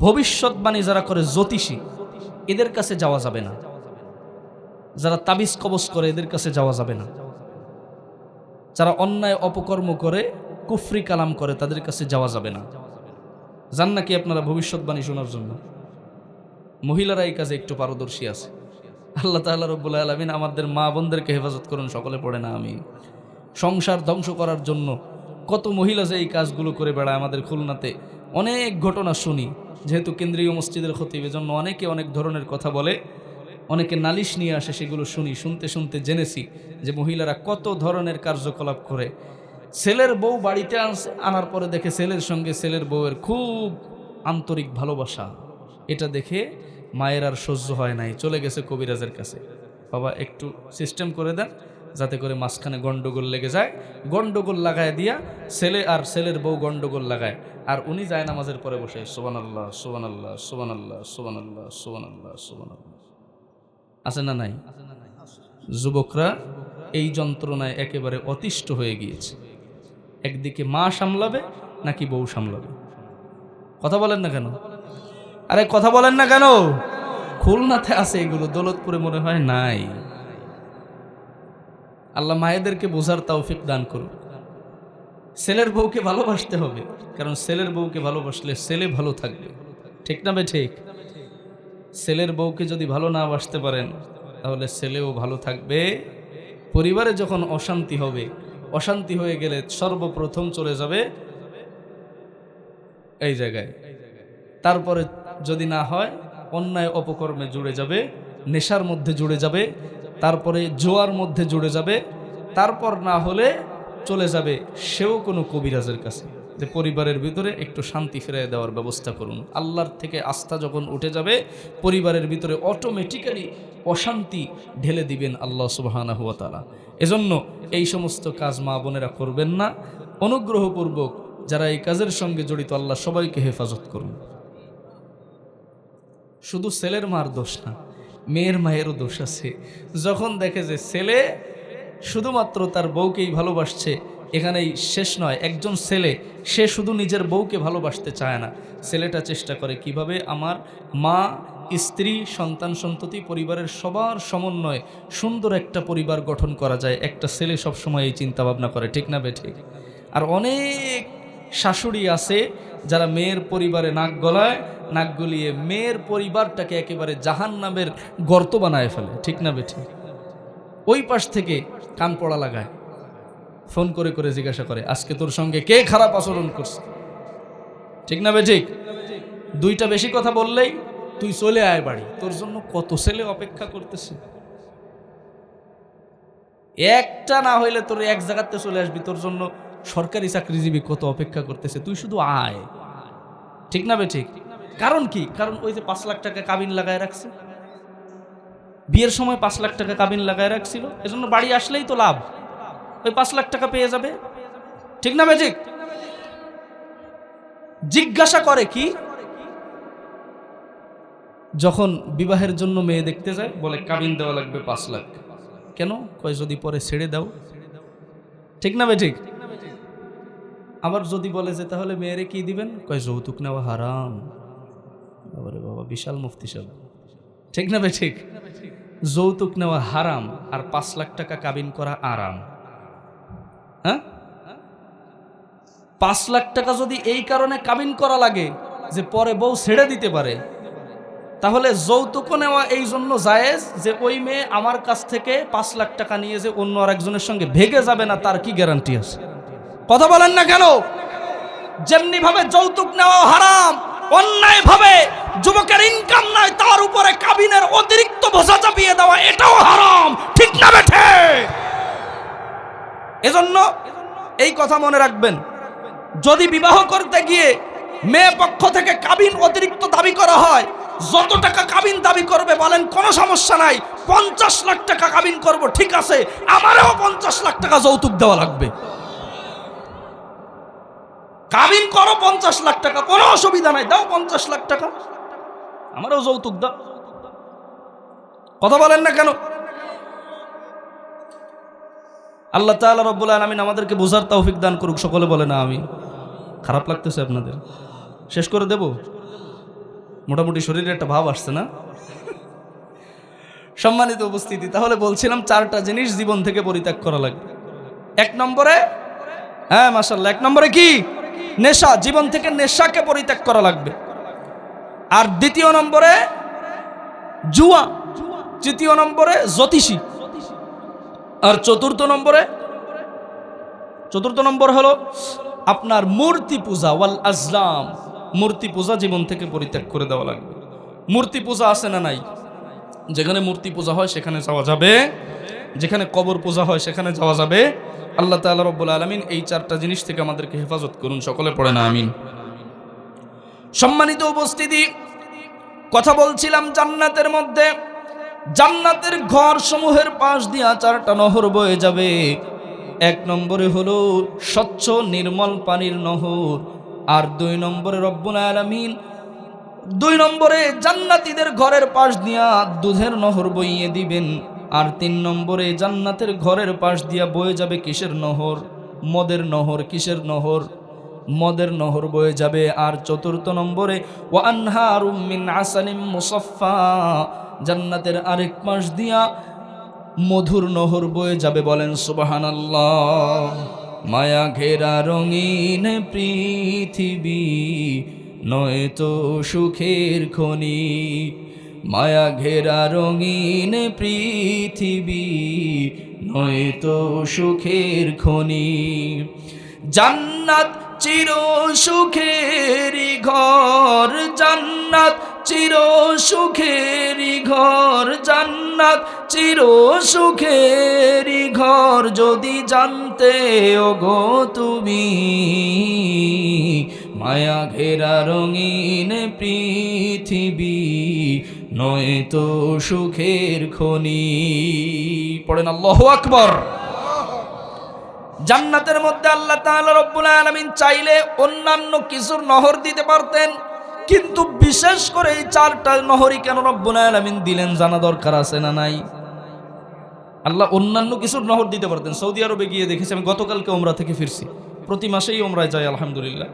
ভবিষ্যৎবাণী যারা করে, জ্যোতিষী, এদের কাছে যাওয়া যাবে না। যারা তাবিজ কবজ করে, এদের কাছে যাওয়া যাবে না। যারা অন্যায় অপকর্ম করে, কুফরি কালাম করে, তাদের কাছে যাওয়া যাবে না। জান নাকি আপনারা ভবিষ্যৎবাণী শোনার জন্য? মহিলারা এই কাজে একটু পারদর্শী আছে। আল্লাহ তাআলা রব্বুল আলামিন আমাদের মা বোনদেরকে হেফাজত করুন, সকলে পড়ে না আমিন। সংসার ধ্বংস করার জন্য কত মহিলা যে এই কাজগুলো করে বেড়ায়, আমাদের খুলনাতে অনেক ঘটনা শুনি। যেহেতু কেন্দ্রীয় মসজিদের খতিব, এজন্য অনেকে অনেক ধরনের কথা বলে, অনেকে নালিশ নিয়ে আসে, সেগুলো শুনি। শুনতে শুনতে জেনেছি যে মহিলারা কত ধরনের কার্যকলাপ করে। ছেলের বউ বাড়িতে আনার পরে দেখে ছেলের সঙ্গে ছেলের বউয়ের খুব আন্তরিক ভালোবাসা। এটা দেখে মায়ের আর সহ্য হয় নাই, চলে গেছে কবিরাজের কাছে। বাবা একটু সিস্টেম করে দেন যাতে করে মাঝখানে গন্ডগোল লেগে যায়। গন্ডগোল লাগায় দিয়া ছেলে আর ছেলের বউ গন্ডগোল লাগায়, আর উনি যায় নামাজের পরে বসে সুবহানাল্লাহ সুবহানাল্লাহ সুবহানাল্লাহ সুবহানাল্লাহ সুবহানাল্লাহ সুবহানাল্লাহ। আছে না নাই? যুবকরা এই যন্ত্রণায় একেবারে অতিষ্ঠ হয়ে গিয়েছে। একদিকে মা সামলাবে নাকি বউ সামলাবে? কথা বলেন না কেন? আরে কথা বলেন না কেন? খুলনাতে আছে এগুলো, দৌলতপুরে মনে হয় নাই। আল্লাহ মায়েদেরকে বোঝার তৌফিক দান করুন। ছেলের বউকে ভালোবাসতে হবে, কারণ ছেলের বউকে ভালোবাসলে ছেলে ভালো থাকবে, ঠিক না বে ঠিক? ছেলের বউকে যদি ভালো না বাসতে পারেন তাহলে ছেলেও ভালো থাকবে। পরিবারে যখন অশান্তি হবে, অশান্তি হয়ে গেলে সর্বপ্রথম চলে যাবে এই জায়গায়। তারপরে যদি না হয় অন্যায় অপকর্মে জুড়ে যাবে, নেশার মধ্যে জুড়ে যাবে, তারপরে জোয়ার মধ্যে জুড়ে যাবে, তারপর না হলে চলে যাবে সেও কোনো কবিরাজের কাছে, যে পরিবারের ভিতরে একটু শান্তি ফিরিয়ে দেওয়ার ব্যবস্থা করুন। আল্লাহর থেকে আস্থা যখন উঠে যাবে, পরিবারের ভিতরে অটোমেটিক্যালি অশান্তি ঢেলে দিবেন আল্লাহ সুবহানাহু ওয়া তাআলা। এজন্য এই সমস্ত কাজ মা বোনেরা করবেন না। অনুগ্রহপূর্বক যারা এই কাজের সঙ্গে জড়িত, আল্লাহ সবাইকে হেফাজত করুন। শুধু ছেলের মার দোষ না, মেয়ের মায়েরও দোষ আছে। যখন দেখে যে ছেলে শুধুমাত্র তার বউকেই ভালোবাসছে, এখানেই শেষ নয়, একজন ছেলে সে শুধু নিজের বউকে ভালোবাসতে চায় না, ছেলেটা চেষ্টা করে কিভাবে আমার মা, স্ত্রী, সন্তান সন্ততি, পরিবারের সবার সমন্বয়ে সুন্দর একটা পরিবার গঠন করা যায়। একটা ছেলে সবসময় এই চিন্তা ভাবনা করে, ঠিক না বেঠিক? আর অনেক শাশুড়ি আছে যারা মেয়ের পরিবারে নাক গলায়, নাক গলিয়ে মেয়ের পরিবারটাকে একেবারে জাহান্নামের গর্ত বানায় ফেলে, ঠিক না বেঠিক? ওই পাশ থেকে কান পড়া লাগায়, ফোন করে করে জিজ্ঞাসা করে আজকে তোর সঙ্গে কে খারাপ আচরণ করছে, ঠিক না বেঠিক? দুইটা বেশি কথা বললেই তুই চলে আয় বাড়ি, তোর জন্য কত ছেলে অপেক্ষা করতেছে। একটা না হইলে তোর এক জায়গাতে চলে আসবি, তোর জন্য সরকারি চাকরিজীবী কত অপেক্ষা করতেছে, তুই শুধু আয়, ঠিক না বেঠিক? কারণ কি? কারণ ওই যে 5 লাখ টাকা কাবিন লাগায় রাখছে, বিয়ের সময় 5 লাখ টাকা কাবিন লাগায় রাখছিল, এজন্য বাড়ি আসলেই তো লাভ, ওই 5 লাখ টাকা পেয়ে যাবে, ঠিক না বেঠিক? জিজ্ঞাসা করে কি যখন বিবাহের জন্য মেয়ে দেখতে যায়, বলে কাবিন দেওয়া লাগবে 5 লাখ। কেন? কয় যদি পরে ছেড়ে দাও, ঠিক না বেঠিক? আবার যদি বলে যে তাহলে মেয়েরে কি দিবেন, কয় যৌতুক নেওয়া হারাম। বাবারে বাবা, বিশাল মুফতি সাহেব, ঠিক না বেঠিক? যৌতুক নেওয়া হারাম আর 5 লাখ টাকা কাবিন করা আরাম। হ্যাঁ, 5 লাখ টাকা যদি এই কারণে কাবিন করা লাগে যে পরে বউ ছেড়ে দিতে পারে, তাহলে যৌতুক নেওয়া এই জন্য জায়েজ যে ওই মেয়ে আমার কাছ থেকে 5 লাখ টাকা নিয়ে যে অন্য আরেকজনের সঙ্গে ভেগে যাবে না, তার কি গ্যারান্টি আছে? কথা বলেন না কেন? যেমনি ভাবে যৌতুক নেওয়া হারাম, অন্যায় ভাবে যুবকের ইনকাম নাই তার উপরে কাবিনের অতিরিক্ত বোঝা চাপিয়ে দেওয়া এটাও হারাম, ঠিক না বেঠে? এজন্য এই কথা মনে রাখবেন, যদি বিবাহ করতে গিয়ে মেয়ে পক্ষ থেকে কাবিন অতিরিক্ত দাবি করা হয়, যত টাকা কাবিন দাবি করবে বলেন কোনো সমস্যা নাই, 50 লাখ টাকা কাবিন করব, ঠিক আছে, আমারও 50 লাখ টাকা যৌতুক দেওয়া লাগবে। কাবিন করো 50 লাখ টাকা, কোনো অসুবিধা নাই, দাও 50 লাখ টাকা, আমারও যৌতুক দাও। কথা বলেন না কেন? আল্লাহ তাআলা রব্বুল আলামিন আমাদেরকে বোঝার তৌফিক দান করুক, সকলে বলে না আমিন। খারাপ লাগতেছে আপনাদের? শেষ করে দেব? মোটামুটি শরীরে একটা ভাব আসছে না? সম্মানিত উপস্থিতি, তাহলে বলছিলাম 4টা জিনিস জীবন থেকে পরিত্যাগ করা লাগবে। 1 নম্বরে, হ্যাঁ মাশাআল্লাহ, 1 নম্বরে কি? নেশা, জীবন থেকে নেশাকে পরিত্যাগ করা লাগবে। আর 2 নম্বরে জুয়া, 3 নম্বরে জ্যোতিষী, আর 4 নম্বর হলো আপনার মূর্তি পূজা, ওয়াল আজলাম, মূর্তি পূজা জীবন থেকে পরিত্যাগ করে দেওয়া লাগবে। মূর্তি পূজা আছে না নাই? যেখানে মূর্তি পূজা হয় সেখানে যাওয়া যাবে, যেখানে কবর পূজা হয় সেখানে যাওয়া যাবে। আল্লাহ তাআলা রব্বুল আলামিন এই 4টা জিনিস থেকে আমাদেরকে হেফাজত করুন, সকলে পড়ে না আমিন। সম্মানিত উপস্থিতি, কথা বলছিলাম জান্নাতের মধ্যে, জান্নাতের ঘর সমূহের পাশ দিয়া 4টা নহর বয়ে যাবে। 1 নম্বরে হলো স্বচ্ছ নির্মল পানির নহর, আর 2 নম্বরে রব্বুল আলামিন 2 নম্বরে জান্নাতীদের ঘরের পাশ দিয়া দুধের নহর বইয়ে দিবেন। আর 3 নম্বরে জান্নাতের ঘরের পাশ দিয়া বয়ে যাবে কিসের নহর? মদের নহর। কিসের নহর? মদের নহর বয়ে যাবে। আর 4 নম্বরে ওয়া আনহারুম মিন আসালিম মুসাফফা, জান্নাতের আরেক পাশ দিয়া মধুর নহর বয়ে যাবে। বলেন সুবহানাল্লাহ। মায়া ঘেরা রঙিন পৃথিবী নয়তো সুখের খনি, মায়া ঘেরা রঙিন পৃথিবী নয়তো সুখের খনি। জান্নাত চির সুখেরি ঘর, জান্নাত চির সুখেরি ঘর, জান্নাত চির সুখেরি ঘর। যদি জানতে ওগো তুমি মায়া ঘেরা রঙিন পৃথিবী নয়তো সুখের খনি। পড়েন আল্লাহু আকবার। জান্নাতের মধ্যে আল্লাহ তাআলা রব্বুল আলামিন চাইলে অন্যান্য কিছুর নহর দিতে পারতেন, কিন্তু বিশেষ করে এই 4টা নহরই কেন রব্বুল আলামিন দিলেন জানা দরকার আছে না নাই? আল্লাহ অন্যান্য কিছুর নহর দিতে পারতেন। সৌদি আরবে গিয়ে দেখেছি, আমি গতকালকে ওমরা থেকে ফিরছি, প্রতি মাসেই ওমরায় যাই আলহামদুলিল্লাহ।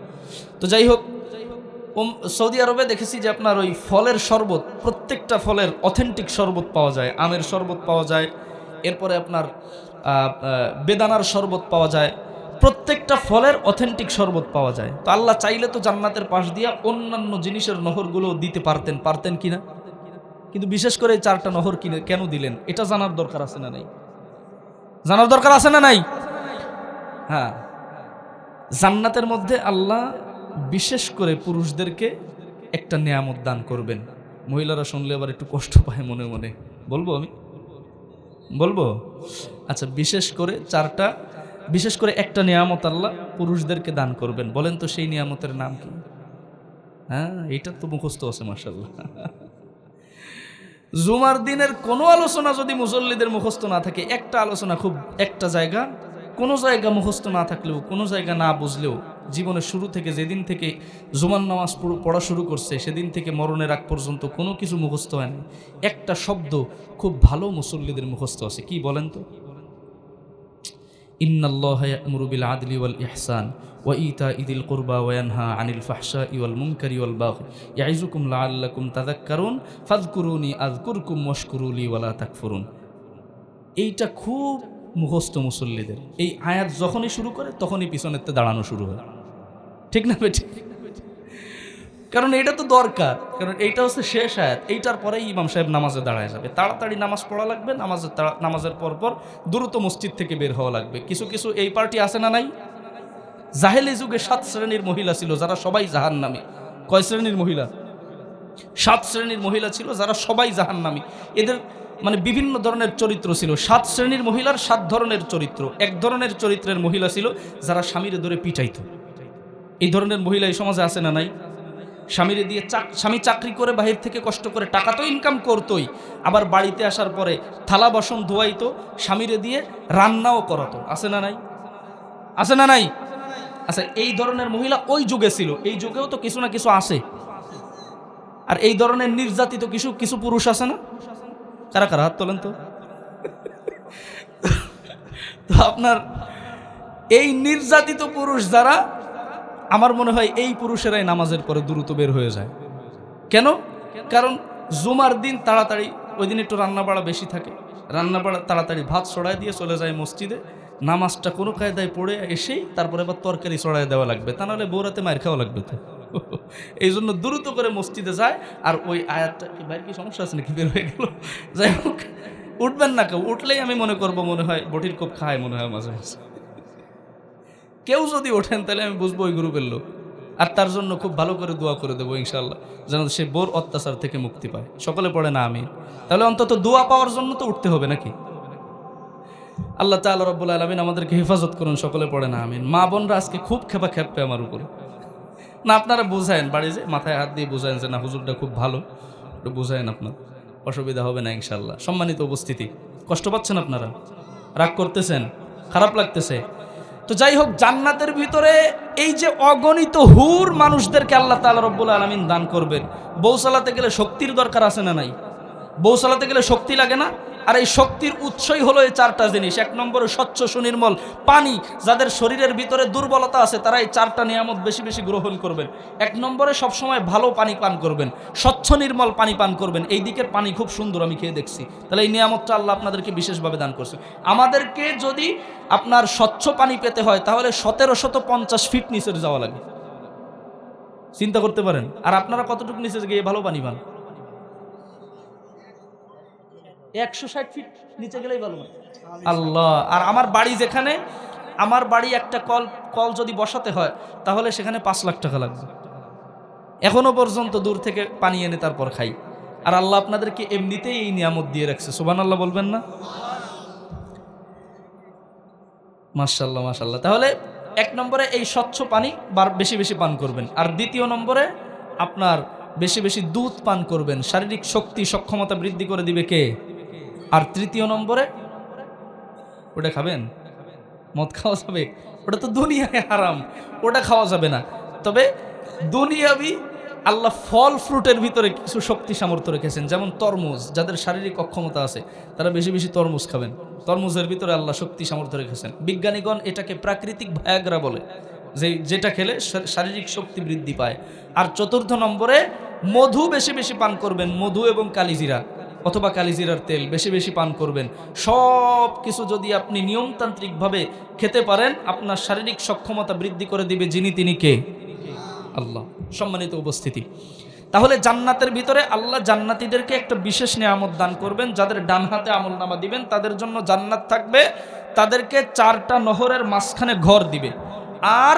তো যাই হোক, সৌদি আরবে দেখেছি যে আপনার ওই ফলের শরবত, প্রত্যেকটা ফলের অথেন্টিক শরবত পাওয়া যায়। আমের শরবত পাওয়া যায়, এরপরে আপনার বেদানার শরবত পাওয়া যায়, প্রত্যেকটা ফলের অথেন্টিক শরবত পাওয়া যায়। তো আল্লাহ চাইলে তো জান্নাতের পাশ দিয়া অন্যান্য জিনিসের নহরগুলো দিতে পারতেন কিনা, কিন্তু বিশেষ করে 4টা নহর কেন দিলেন এটা জানার দরকার আছে না নাই? জানার দরকার আছে না নাই? হ্যাঁ, জান্নাতের মধ্যে আল্লাহ বিশেষ করে পুরুষদেরকে একটা নিয়ামত দান করবেন। মহিলারা শুনলে আবার একটু কষ্ট পায় মনে মনে, বলবো আচ্ছা, বিশেষ করে একটা নিয়ামত আল্লাহ পুরুষদেরকে দান করবেন। বলেন তো সেই নিয়ামতের নাম কি? হ্যাঁ, এটা তো মুখস্থ আছে মাশাআল্লাহ। জুমার দিনের কোনো আলোচনা যদি মুসল্লিদের মুখস্থ না থাকে, একটা আলোচনা খুব একটা জায়গা, কোনো জায়গা মুখস্থ না থাকলেও, কোনো জায়গা না বুঝলেও, জীবনের শুরু থেকে যেদিন থেকে জুমার নামাজ পড়া শুরু করছে সেদিন থেকে মরণের আগ পর্যন্ত কোনো কিছু মুখস্থ হয় না, একটা শব্দ খুব ভালো মুসল্লিদের মুখস্থ আছে। কি বলেন তো? ইন্নাল্লাহা ইয়া'মুরু বিল আদলি ওয়াল ইহসান ওয়া ইতা'i যিল কুরবা ওয়া ইয়ানহা আনিল ফাহশাই ওয়াল মুনকারি ওয়াল বাগই ইয়া'iযুকুম লাআল্লাকুম তাযাক্কারুন ফাযকুরুনি আযকুরকুম ওয়াশকুরুলি ওয়া লা তাকফুরুন। এইটা খুব মুখস্থ মুসল্লিদের। এই আয়াত যখনই শুরু করে তখনই পিছনেতে দাঁড়ানো শুরু হয়, ঠিক না বেঠিক? কারণ এটা তো দরকার, কারণ এইটা হচ্ছে শেষ আয়াত। এইটার পরেই ইমাম সাহেব নামাজে দাঁড়ায় যাবে, তাড়াতাড়ি নামাজ পড়া লাগবে, নামাজের পরপর দ্রুত মসজিদ থেকে বের হওয়া লাগবে। কিছু কিছু এই পার্টি আছে না নাই? জাহেলি যুগে 7 শ্রেণীর মহিলা ছিল যারা সবাই জাহান্নামী। কয় শ্রেণীর মহিলা? 7 শ্রেণীর মহিলা ছিল যারা সবাই জাহান্নামী। এদের মানে বিভিন্ন ধরনের চরিত্র ছিল। 7 শ্রেণীর মহিলার 7 ধরনের চরিত্র। এক ধরনের চরিত্রের মহিলা ছিল যারা স্বামীরে ধরে পিটাইত। এই ধরনের মহিলা এই সমাজে আছে না নাই? স্বামীরে দিয়ে স্বামী চাকরি করে বাহির থেকে কষ্ট করে টাকা তো ইনকাম করতোই, আবার বাড়িতে আসার পরে থালা বাসন ধোয়াইতো, স্বামীরে দিয়ে রান্নাও করাতো। আছে না নাই? আছে না নাই? আচ্ছা, এই ধরনের মহিলা ওই যুগে ছিল, এই যুগেও তো কিছু না কিছু আছে। আর এই ধরনের নির্যাতিত কিছু পুরুষ আছে না? কারা কারা হাত তোলেন তো। তো আপনার এই নির্যাতিত পুরুষ যারা, আমার মনে হয় এই পুরুষেরাই নামাজের পরে দ্রুত বের হয়ে যায়। কেন? কারণ জুমার দিন তাড়াতাড়ি, ওই দিন একটু রান্নাবাড়া বেশি থাকে, রান্নাবাড়া তাড়াতাড়ি ভাত ছড়ায় দিয়ে চলে যায় মসজিদে, নামাজটা কোনো কায়দায় পড়ে এসেই তারপরে আবার তরকারি ছড়ায় দেওয়া লাগবে, তা নাহলে বউরাতে মার খাওয়া লাগবে তো। এই জন্য দ্রুত করে মসজিদে যায়। আর ওই আয়াতটা, ভাই কি সমস্যা আছে নাকি, বের হয়ে গেল? যাই হোক, উঠবেন না কেউ, উঠলেই আমি মনে করবো মনে হয় বটির কোপ খায় মনে হয় মাঝে মাঝে। কেউ যদি ওঠেন তাহলে আমি বুঝবো ওই গ্রুপের লোক, আর তার জন্য খুব ভালো করে দোয়া করে দেবো ইনশাআল্লাহ, যেন সে বোর অত্যাচার থেকে মুক্তি পায়। সকলে পড়ে না আমিন? তাহলে অন্তত দোয়া পাওয়ার জন্য তো উঠতে হবে নাকি? আল্লাহ তাআলা রব্বুল আলামিন আমাদেরকে হেফাজত করুন। সকলে পড়ে না আমিন? মা বোনরা আজকে খুব খেপে আমার উপরে। না, আপনারা বুঝায়েন, বাড়ি যে মাথায় হাত দিয়ে বুঝায়েন যে না হুজুরটা খুব ভালো, একটু বুঝায়েন, আপনার অসুবিধা হবে না ইনশাআল্লাহ। সম্মানিত উপস্থিতি, কষ্ট পাচ্ছেন আপনারা? রাগ করতেছেন? খারাপ লাগতেছে? তো যাই হোক, জান্নাতের ভিতরে এই যে অগণিত হুর মানুষদেরকে আল্লাহ তাআলা রব্বুল আলামিন দান করবেন। বউ চালাতে গেলে শক্তির দরকার আছে না নাই? বউ চালাতে গেলে শক্তি লাগে না? আর এই শক্তির উৎসই হলো এই 4টা জিনিস। 1 নম্বরে স্বচ্ছ সুনির্মল পানি। যাদের শরীরের ভিতরে দুর্বলতা আছে তারা এই 4টা নিয়ামত বেশি বেশি গ্রহণ করবেন। 1 নম্বরে সবসময় ভালো পানি পান করবেন, স্বচ্ছ নির্মল পানি পান করবেন। এই দিকের পানি খুব সুন্দর, আমি খেয়ে দেখছি। তাহলে এই নিয়ামতটা আল্লাহ আপনাদেরকে বিশেষভাবে দান করছে। আমাদেরকে যদি আপনার স্বচ্ছ পানি পেতে হয় তাহলে 1750 ফিট নিচে যাওয়া লাগে, চিন্তা করতে পারেন। আর আপনারা কতটুকু নিচে গিয়ে ভালো পানি পান? 160 ফিট নিচে গেলেই ভালো পানি। আল্লাহ! আর আমার বাড়ি যেখানে, আমার বাড়ি একটা কল যদি বসাতে হয় তাহলে সেখানে 5 লাখ টাকা লাগবে। এখনো পর্যন্ত দূর থেকে পানি এনে তারপর খাই। আর আল্লাহ আপনাদেরকে এমনিতেই এই নিয়ামত দিয়ে রাখছে। সুবহানাল্লাহ বলবেন না? মাশাআল্লাহ মাশাআল্লাহ। তাহলে 1 নম্বরে এই স্বচ্ছ পানি বেশি বেশি পান করবেন। আর 2য় নম্বরে আপনার বেশি বেশি দুধ পান করবেন। শারীরিক শক্তি সক্ষমতা বৃদ্ধি করে দিবে কে? আর 3য় নম্বরে ওটা খাবেন? মদ খাওয়া যাবে? ওটা তো দুনিয়ায় হারাম, ওটা খাওয়া যাবে না। তবে দুনিয়াবি আল্লাহ ফল ফ্রুটের ভিতরে কিছু শক্তি সামর্থ্য রেখেছেন, যেমন তরমুজ। যাদের শারীরিক অক্ষমতা আছে তারা বেশি বেশি তরমুজ খাবেন। তরমুজের ভিতরে আল্লাহ শক্তি সামর্থ্য রেখেছেন। বিজ্ঞানীগণ এটাকে প্রাকৃতিক ভায়াগ্রা বলে, যেটা খেলে শারীরিক শক্তি বৃদ্ধি পায়। আর চতুর্থ নম্বরে মধু বেশি বেশি পান করবেন। মধু এবং কালিজিরা অথবা কালিজিরার তেল বেশি বেশি পান করবেন। সব কিছু যদি আপনি নিয়মতান্ত্রিকভাবে খেতে পারেন, আপনার শারীরিক সক্ষমতা বৃদ্ধি করে দিবে। যিনি তিনি কে? আল্লাহ। সম্মানিত উপস্থিতি, তাহলে জান্নাতের ভিতরে আল্লাহ জান্নাতীদেরকে একটা বিশেষ নিয়ামত দান করবেন। যাদের ডান হাতে আমলনামা দিবেন তাদের জন্য জান্নাত থাকবে, তাদেরকে 4টা নহরের মাঝখানে ঘর দিবে। আর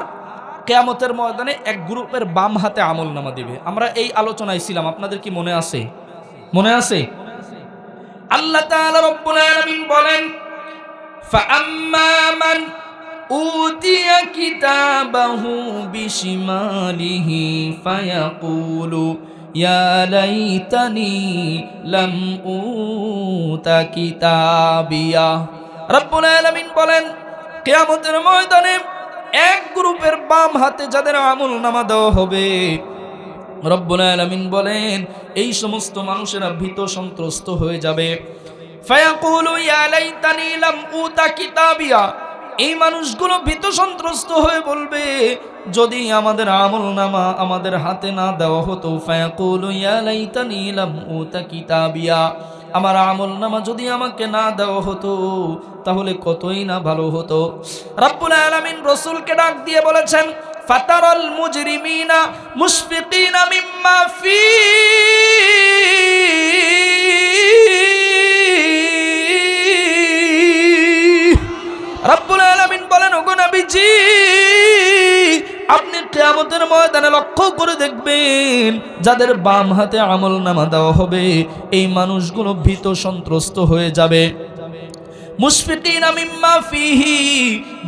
কিয়ামতের ময়দানে এক গ্রুপের বাম হাতে আমলনামা দিবে। আমরা এই আলোচনায় ছিলাম, আপনাদের কি মনে আছে? মনে আছে? আল্লাহ তাআলা রব্বুল আলামিন বলেন, ফাআম্মা মান উতিয়া কিতাবাহু বিশিমালিহি ফায়াকুলু ইয়া লাইতানি লাম উতা কিতাবিয়া। রব্বুল আলামিন বলেন, কিয়ামতের ময়দানে এক গ্রুপের বাম হাতে যাদের আমলনামা দেওয়া হবে, রব্বুল আলামিন বলেন এই সমস্ত মানুষেরা ভীত সন্ত্রস্ত হয়ে যাবে। ফায়াকুলু ইয়া লাইতানি লাম উতা কিতাবিয়া। এই মানুষগুলো ভীত সন্ত্রস্ত হয়ে বলবে, যদি আমাদের আমলনামা আমাদের হাতে না দেওয়া হতো। ফায়াকুলু ইয়া লাইতানি লাম উতা কিতাবিয়া। আমার আমলনামা যদি আমাকে না দেওয়া হতো তাহলে কতই না ভালো হতো। রব্বুল আলামিন রাসূলকে ডাক দিয়ে বলেছেন, ফাতারাল মুজরিমিনা মুশফিকিনা মিম্মা ফী। রব্বুল আলামিন বলেন, ওগো নবীজি, আপনি কিয়ামতের ময়দানে লক্ষ্য করে দেখবেন যাদের বাম হাতে আমলনামা দেওয়া হবে এই মানুষগুলো ভীত সন্ত্রস্ত হয়ে যাবে। মুশফিকিনা মিম্মা ফীহি।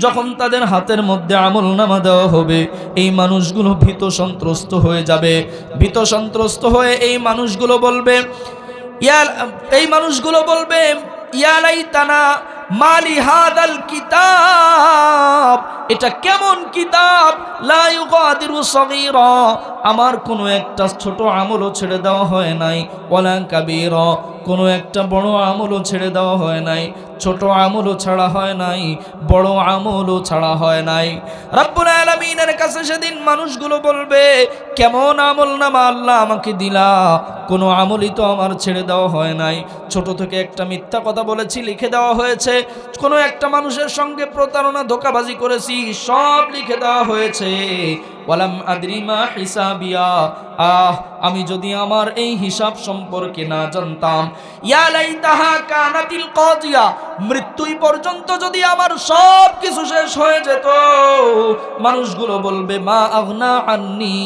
যখন তাদের হাতের মধ্যে আমলনামা দেওয়া হবে এই মানুষগুলো ভীত সন্ত্রস্ত হয়ে যাবে। ভীত সন্ত্রস্ত হয়ে এই মানুষগুলো বলবে ইয়া লাইতানা মালি হাদাল কিতাব। এটা কেমন কিতাব? লা ইউগাদিরু সগীরা। আমার কোনো একটা ছোট আমলও ছেড়ে দেওয়া হয় নাই, ওয়ালা কাবীরা, কোনো একটা বড় আমলও ছেড়ে দেওয়া হয় নাই। ছোট আমলও ছাড়া হয় নাই, বড় আমলও ছাড়া হয় নাই। রব্বুল আলামিনের কাছে সেদিন মানুষগুলো বলবে, কেমন আমলনামা আল্লাহ আমাকে দিলা? কোনো আমলই তো আমার ছেড়ে দেওয়া হয় নাই। ছোট থেকে একটা মিথ্যা কথা বলেছি, লিখে দেওয়া হয়েছে। কোনো একটা মানুষের সঙ্গে প্রতারণা ধোঁকাবাজি করেছি, সব লিখে দেওয়া হয়েছে। ওয়ালাম আদরি মা হিসাবিয়া। আমি যদি আমার এই হিসাব সম্পর্কে না জানতাম। ইয়া লাইতাহা কানাতিল কাদিয়া। মৃত্যুই পর্যন্ত যদি আমার সব কিছু শেষ হয়ে যেত। মানুষগুলো বলবে, মা আগনা আন্নি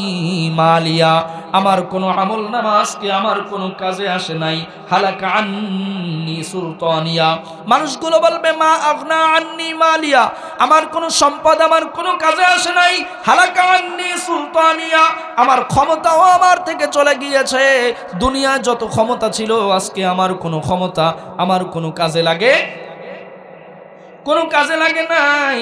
মালিয়া। আমার কোনো আমলনামা আজকে আমার কোনো কাজে আসে নাই। হালাকা আন্নি সুলতানিয়া। মানুষগুলো বলবে, মা আগনা আন্নি মালিয়া। আমার কোনো সম্পদ আমার কোনো কাজে আসে নাই। হালাকা আন্নি সুলতানিয়া। আমার ক্ষমতাও আমার থেকে চলে গিয়েছে। দুনিয়ায় যত ক্ষমতা ছিল আজকে আমার কোনো ক্ষমতা আমার কোনো কাজে লাগে নাই।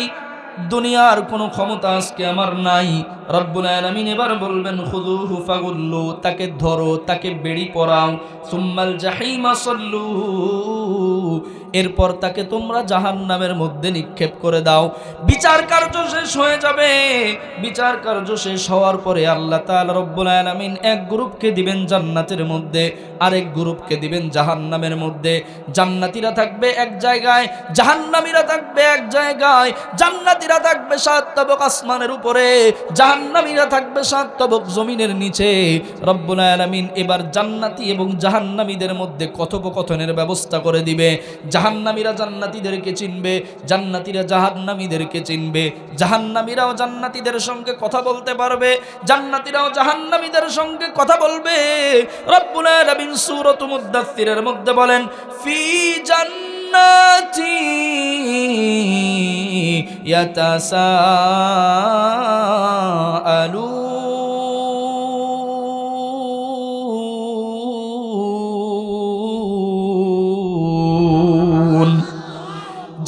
দুনিয়ার কোনো ক্ষমতা আজকে আমার নাই। রব্বুল আলামিন এবার বলবেন, খুযুহু ফাগুল্লু। তাকে ধরো, তাকে বেড়ি পরাও। সুম্মাল জাহিমা সাল্লু। এরপর তাকে তোমরা জাহান্নামের মধ্যে নিক্ষেপ করে দাও। বিচার কার্য শেষ হয়ে যাবে। বিচার কার্য শেষ হওয়ার পরে আল্লাহ তাআলা রব্বুল আলামিন এক গ্রুপকে দিবেন জান্নাতের মধ্যে, আরেক গ্রুপকে দিবেন জাহান্নামের মধ্যে। জান্নাতীরা থাকবে এক জায়গায়, জাহান্নামীরা থাকবে এক জায়গায়। জান্নাতীরা থাকবে 7 তবক আসমানের উপরে, জাহান্নামীরা থাকবে 7 তবক জমিনের নিচে। রব্বুল আলামিন এবার জান্নাতি এবং জাহান্নামীদের মধ্যে কথোপকথনের ব্যবস্থা করে দিবে। জাহান্নামীরা জান্নাতীদেরকে চিনবে, জান্নাতীরা জাহান্নামীদেরকে চিনবে। জাহান্নামীরাও জান্নাতীদের সঙ্গে কথা বলতে পারবে, জান্নাতীরাও জাহান্নামীদের সঙ্গে কথা বলবে। রব্বুল আলামিন সূরাতুল মুদ্দাথিরের মধ্যে বলেন, ফি জান্নাতি ইয়াতাসাআলুন।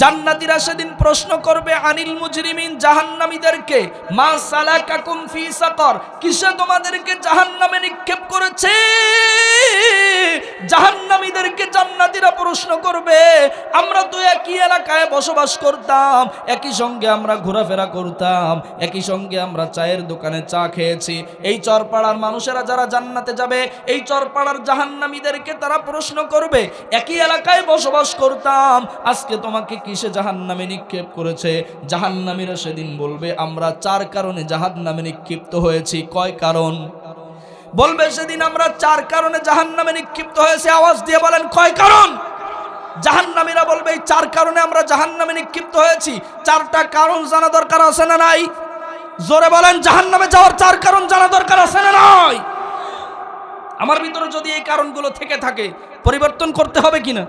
জান্নাতীরা জান্নাতীরা সেদিন প্রশ্ন করবে আনিল মুজরিমিন, জাহান্নামীদেরকে, মা সালাকাকুম ফি সাকার, কিসে তোমাদেরকে জাহান্নামে নিক্ষেপ করেছে? জাহান্নামীদেরকে জান্নাতীরা প্রশ্ন করবে, আমরা তো একই এলাকায় বসবাস করতাম, একই সঙ্গে আমরা ঘোরাফেরা করতাম, একই সঙ্গে আমরা চায়ের দোকানে চা খেয়েছি। এই চরপাড়ার মানুষেরা যারা জান্নাতে যাবে, এই চরপাড়ার জাহান্নামীদেরকে তারা প্রশ্ন করবে, একই এলাকায় বসবাস করতাম, আজকে তোমাকে কিসে জাহান্নামে নিক্ষেপ করেছে? জাহান্নামীরা সেদিন বলবে, আমরা 4 কারণে জাহান্নামে নিক্ষিপ্ত হয়েছি। কয় কারণ? বলবে সেদিন আমরা 4 কারণে জাহান্নামে নিক্ষিপ্ত হয়েছে। আওয়াজ দিয়ে বলেন কয় কারণ? জাহান্নামীরা বলবে এই 4 কারণে আমরা জাহান্নামে নিক্ষিপ্ত হয়েছি। 4টা কারণ জানা দরকার আছে না নাই? জোরে বলেন, জাহান্নামে যাওয়ার 4 কারণ জানা দরকার আছে না নাই? আমার ভিতরে যদি এই কারণগুলো থেকে থাকে, পরিবর্তন করতে হবে কিনা?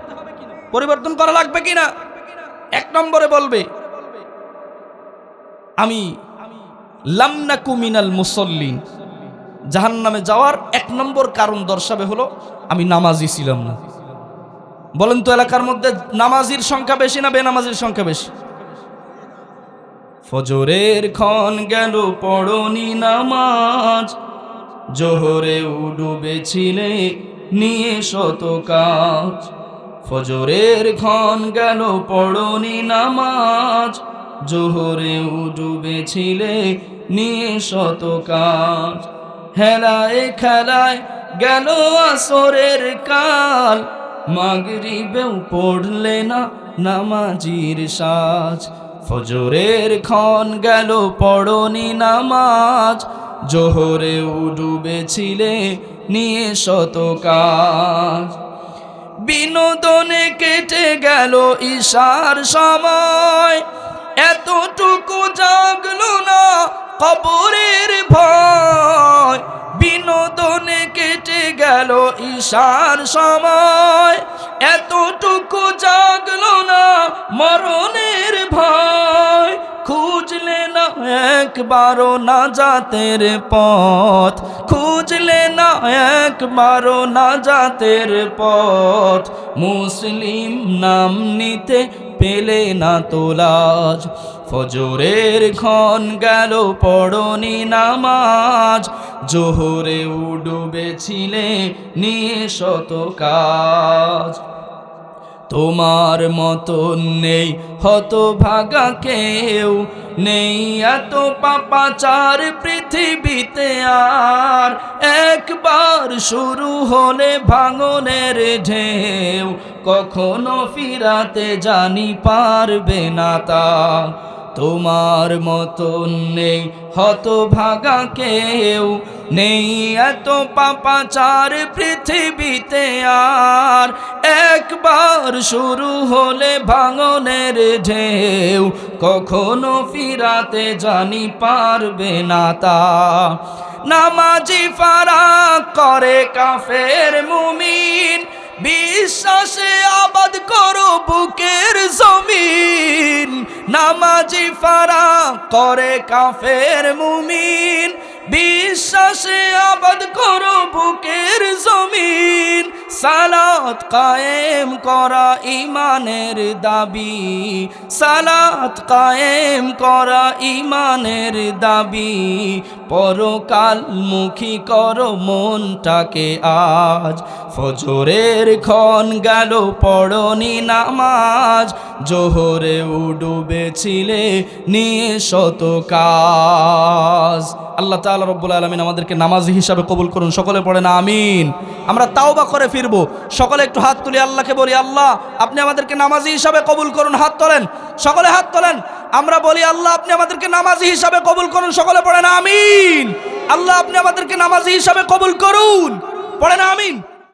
পরিবর্তন করা লাগবে কিনা? 1 নম্বরে বলবে, আমি লাম নাকু মিনাল মুসল্লিন। জাহান্নামে যাওয়ার 1 নম্বর কারণ দর্শাবে হলো, আমি নামাজি ছিলাম না। বলেন তো এলাকার মধ্যে নামাজির সংখ্যা বেশি না বেনামাজির সংখ্যা বেশি? ফজরের ক্ষণ গেল পড়নি নামাজ, জোহরে ডুবেছিলে নিয়ে শত কাজ। ফজরের ক্ষণ গেল পড়নি নামাজ, জোহরে ডুবেছিলে নিয়ে শত কাজ। হেলায় খেলায় গেল আসরের কাল, মাগরিবেও পড়লে না নামাজির সাজ। ফজরের ক্ষণ গেল পড়নি নামাজ, জোহরে ডুবেছিলে নিয়ে শত কাজ। বিনোদনে কেটে গেল ঈশার সময়, এতটুকু জাগলো না কবরের ভয়। বিনোদনে কেটে গেল ঈশার সময়, এতটুকু জাগলো না মরণের ভয়। খুঁজলে না একবারও নাজাতের পথ, খুঁজলে না একবারও নাজাতের পথ। মুসলিম নাম নিতে পেলে না তোলাজ। ফজরের ক্ষণ গেল পড়নি নামাজ, জোহরে ডুবেছিলে নিয়ে শত কাজ। তোমার মতন নেই হতভাগা কেউ, নেই এত পাপাচার পৃথিবীতে আর। একবার শুরু হলে ভাঙনের ঢেউ, কখনো ফিরাতে জানি পারবে না তা। তোমার মতন নেই হতভাগা কেউ, নেই এত পাপাচার পৃথিবীতে আর। একবার শুরু হলে ভাঙনের ঢেউ, কখনো ফিরাতে জানি পারবে না তা। নামাজি ফারাক করে কাফের মুমিন, বিশ্বাসে আবাদ করো বুকের জমিন। নামাজি ফারাক করে কাফের মুমিন, বিশ্বাসে আবাদ করো বুকের জমিন। সালাত কায়েম করা ইমানের দাবি, সালাত কায়েম করা ইমানের দাবি। পরকাল মুখী করো মনটাকে আজ। ফজরের ক্ষণ গেল পড়নি নামাজ, জোহরে ডুবেছিলে নিয়ে শত কাজ। আল্লাহ তাআলা রব্বুল আলামিন আমাদেরকে নামাজি হিসাবে কবুল করুন। সকলে পড়েন আমিন। আমরা তাওবা করে ফিরবো। সকলে একটু হাত তুলে আল্লাহকে বলি, আল্লাহ আপনি আমাদেরকে নামাজি হিসাবে কবুল করুন। হাত তোলেন, সকলে হাত তোলেন। আমরা বলি, আল্লাহ আপনি আমাদেরকে নামাজি হিসাবে কবুল করুন। সকলে পড়েন আমিন। আল্লাহ আপনি আমাদেরকে নামাজি হিসাবে কবুল করুন। পড়েন আমিন।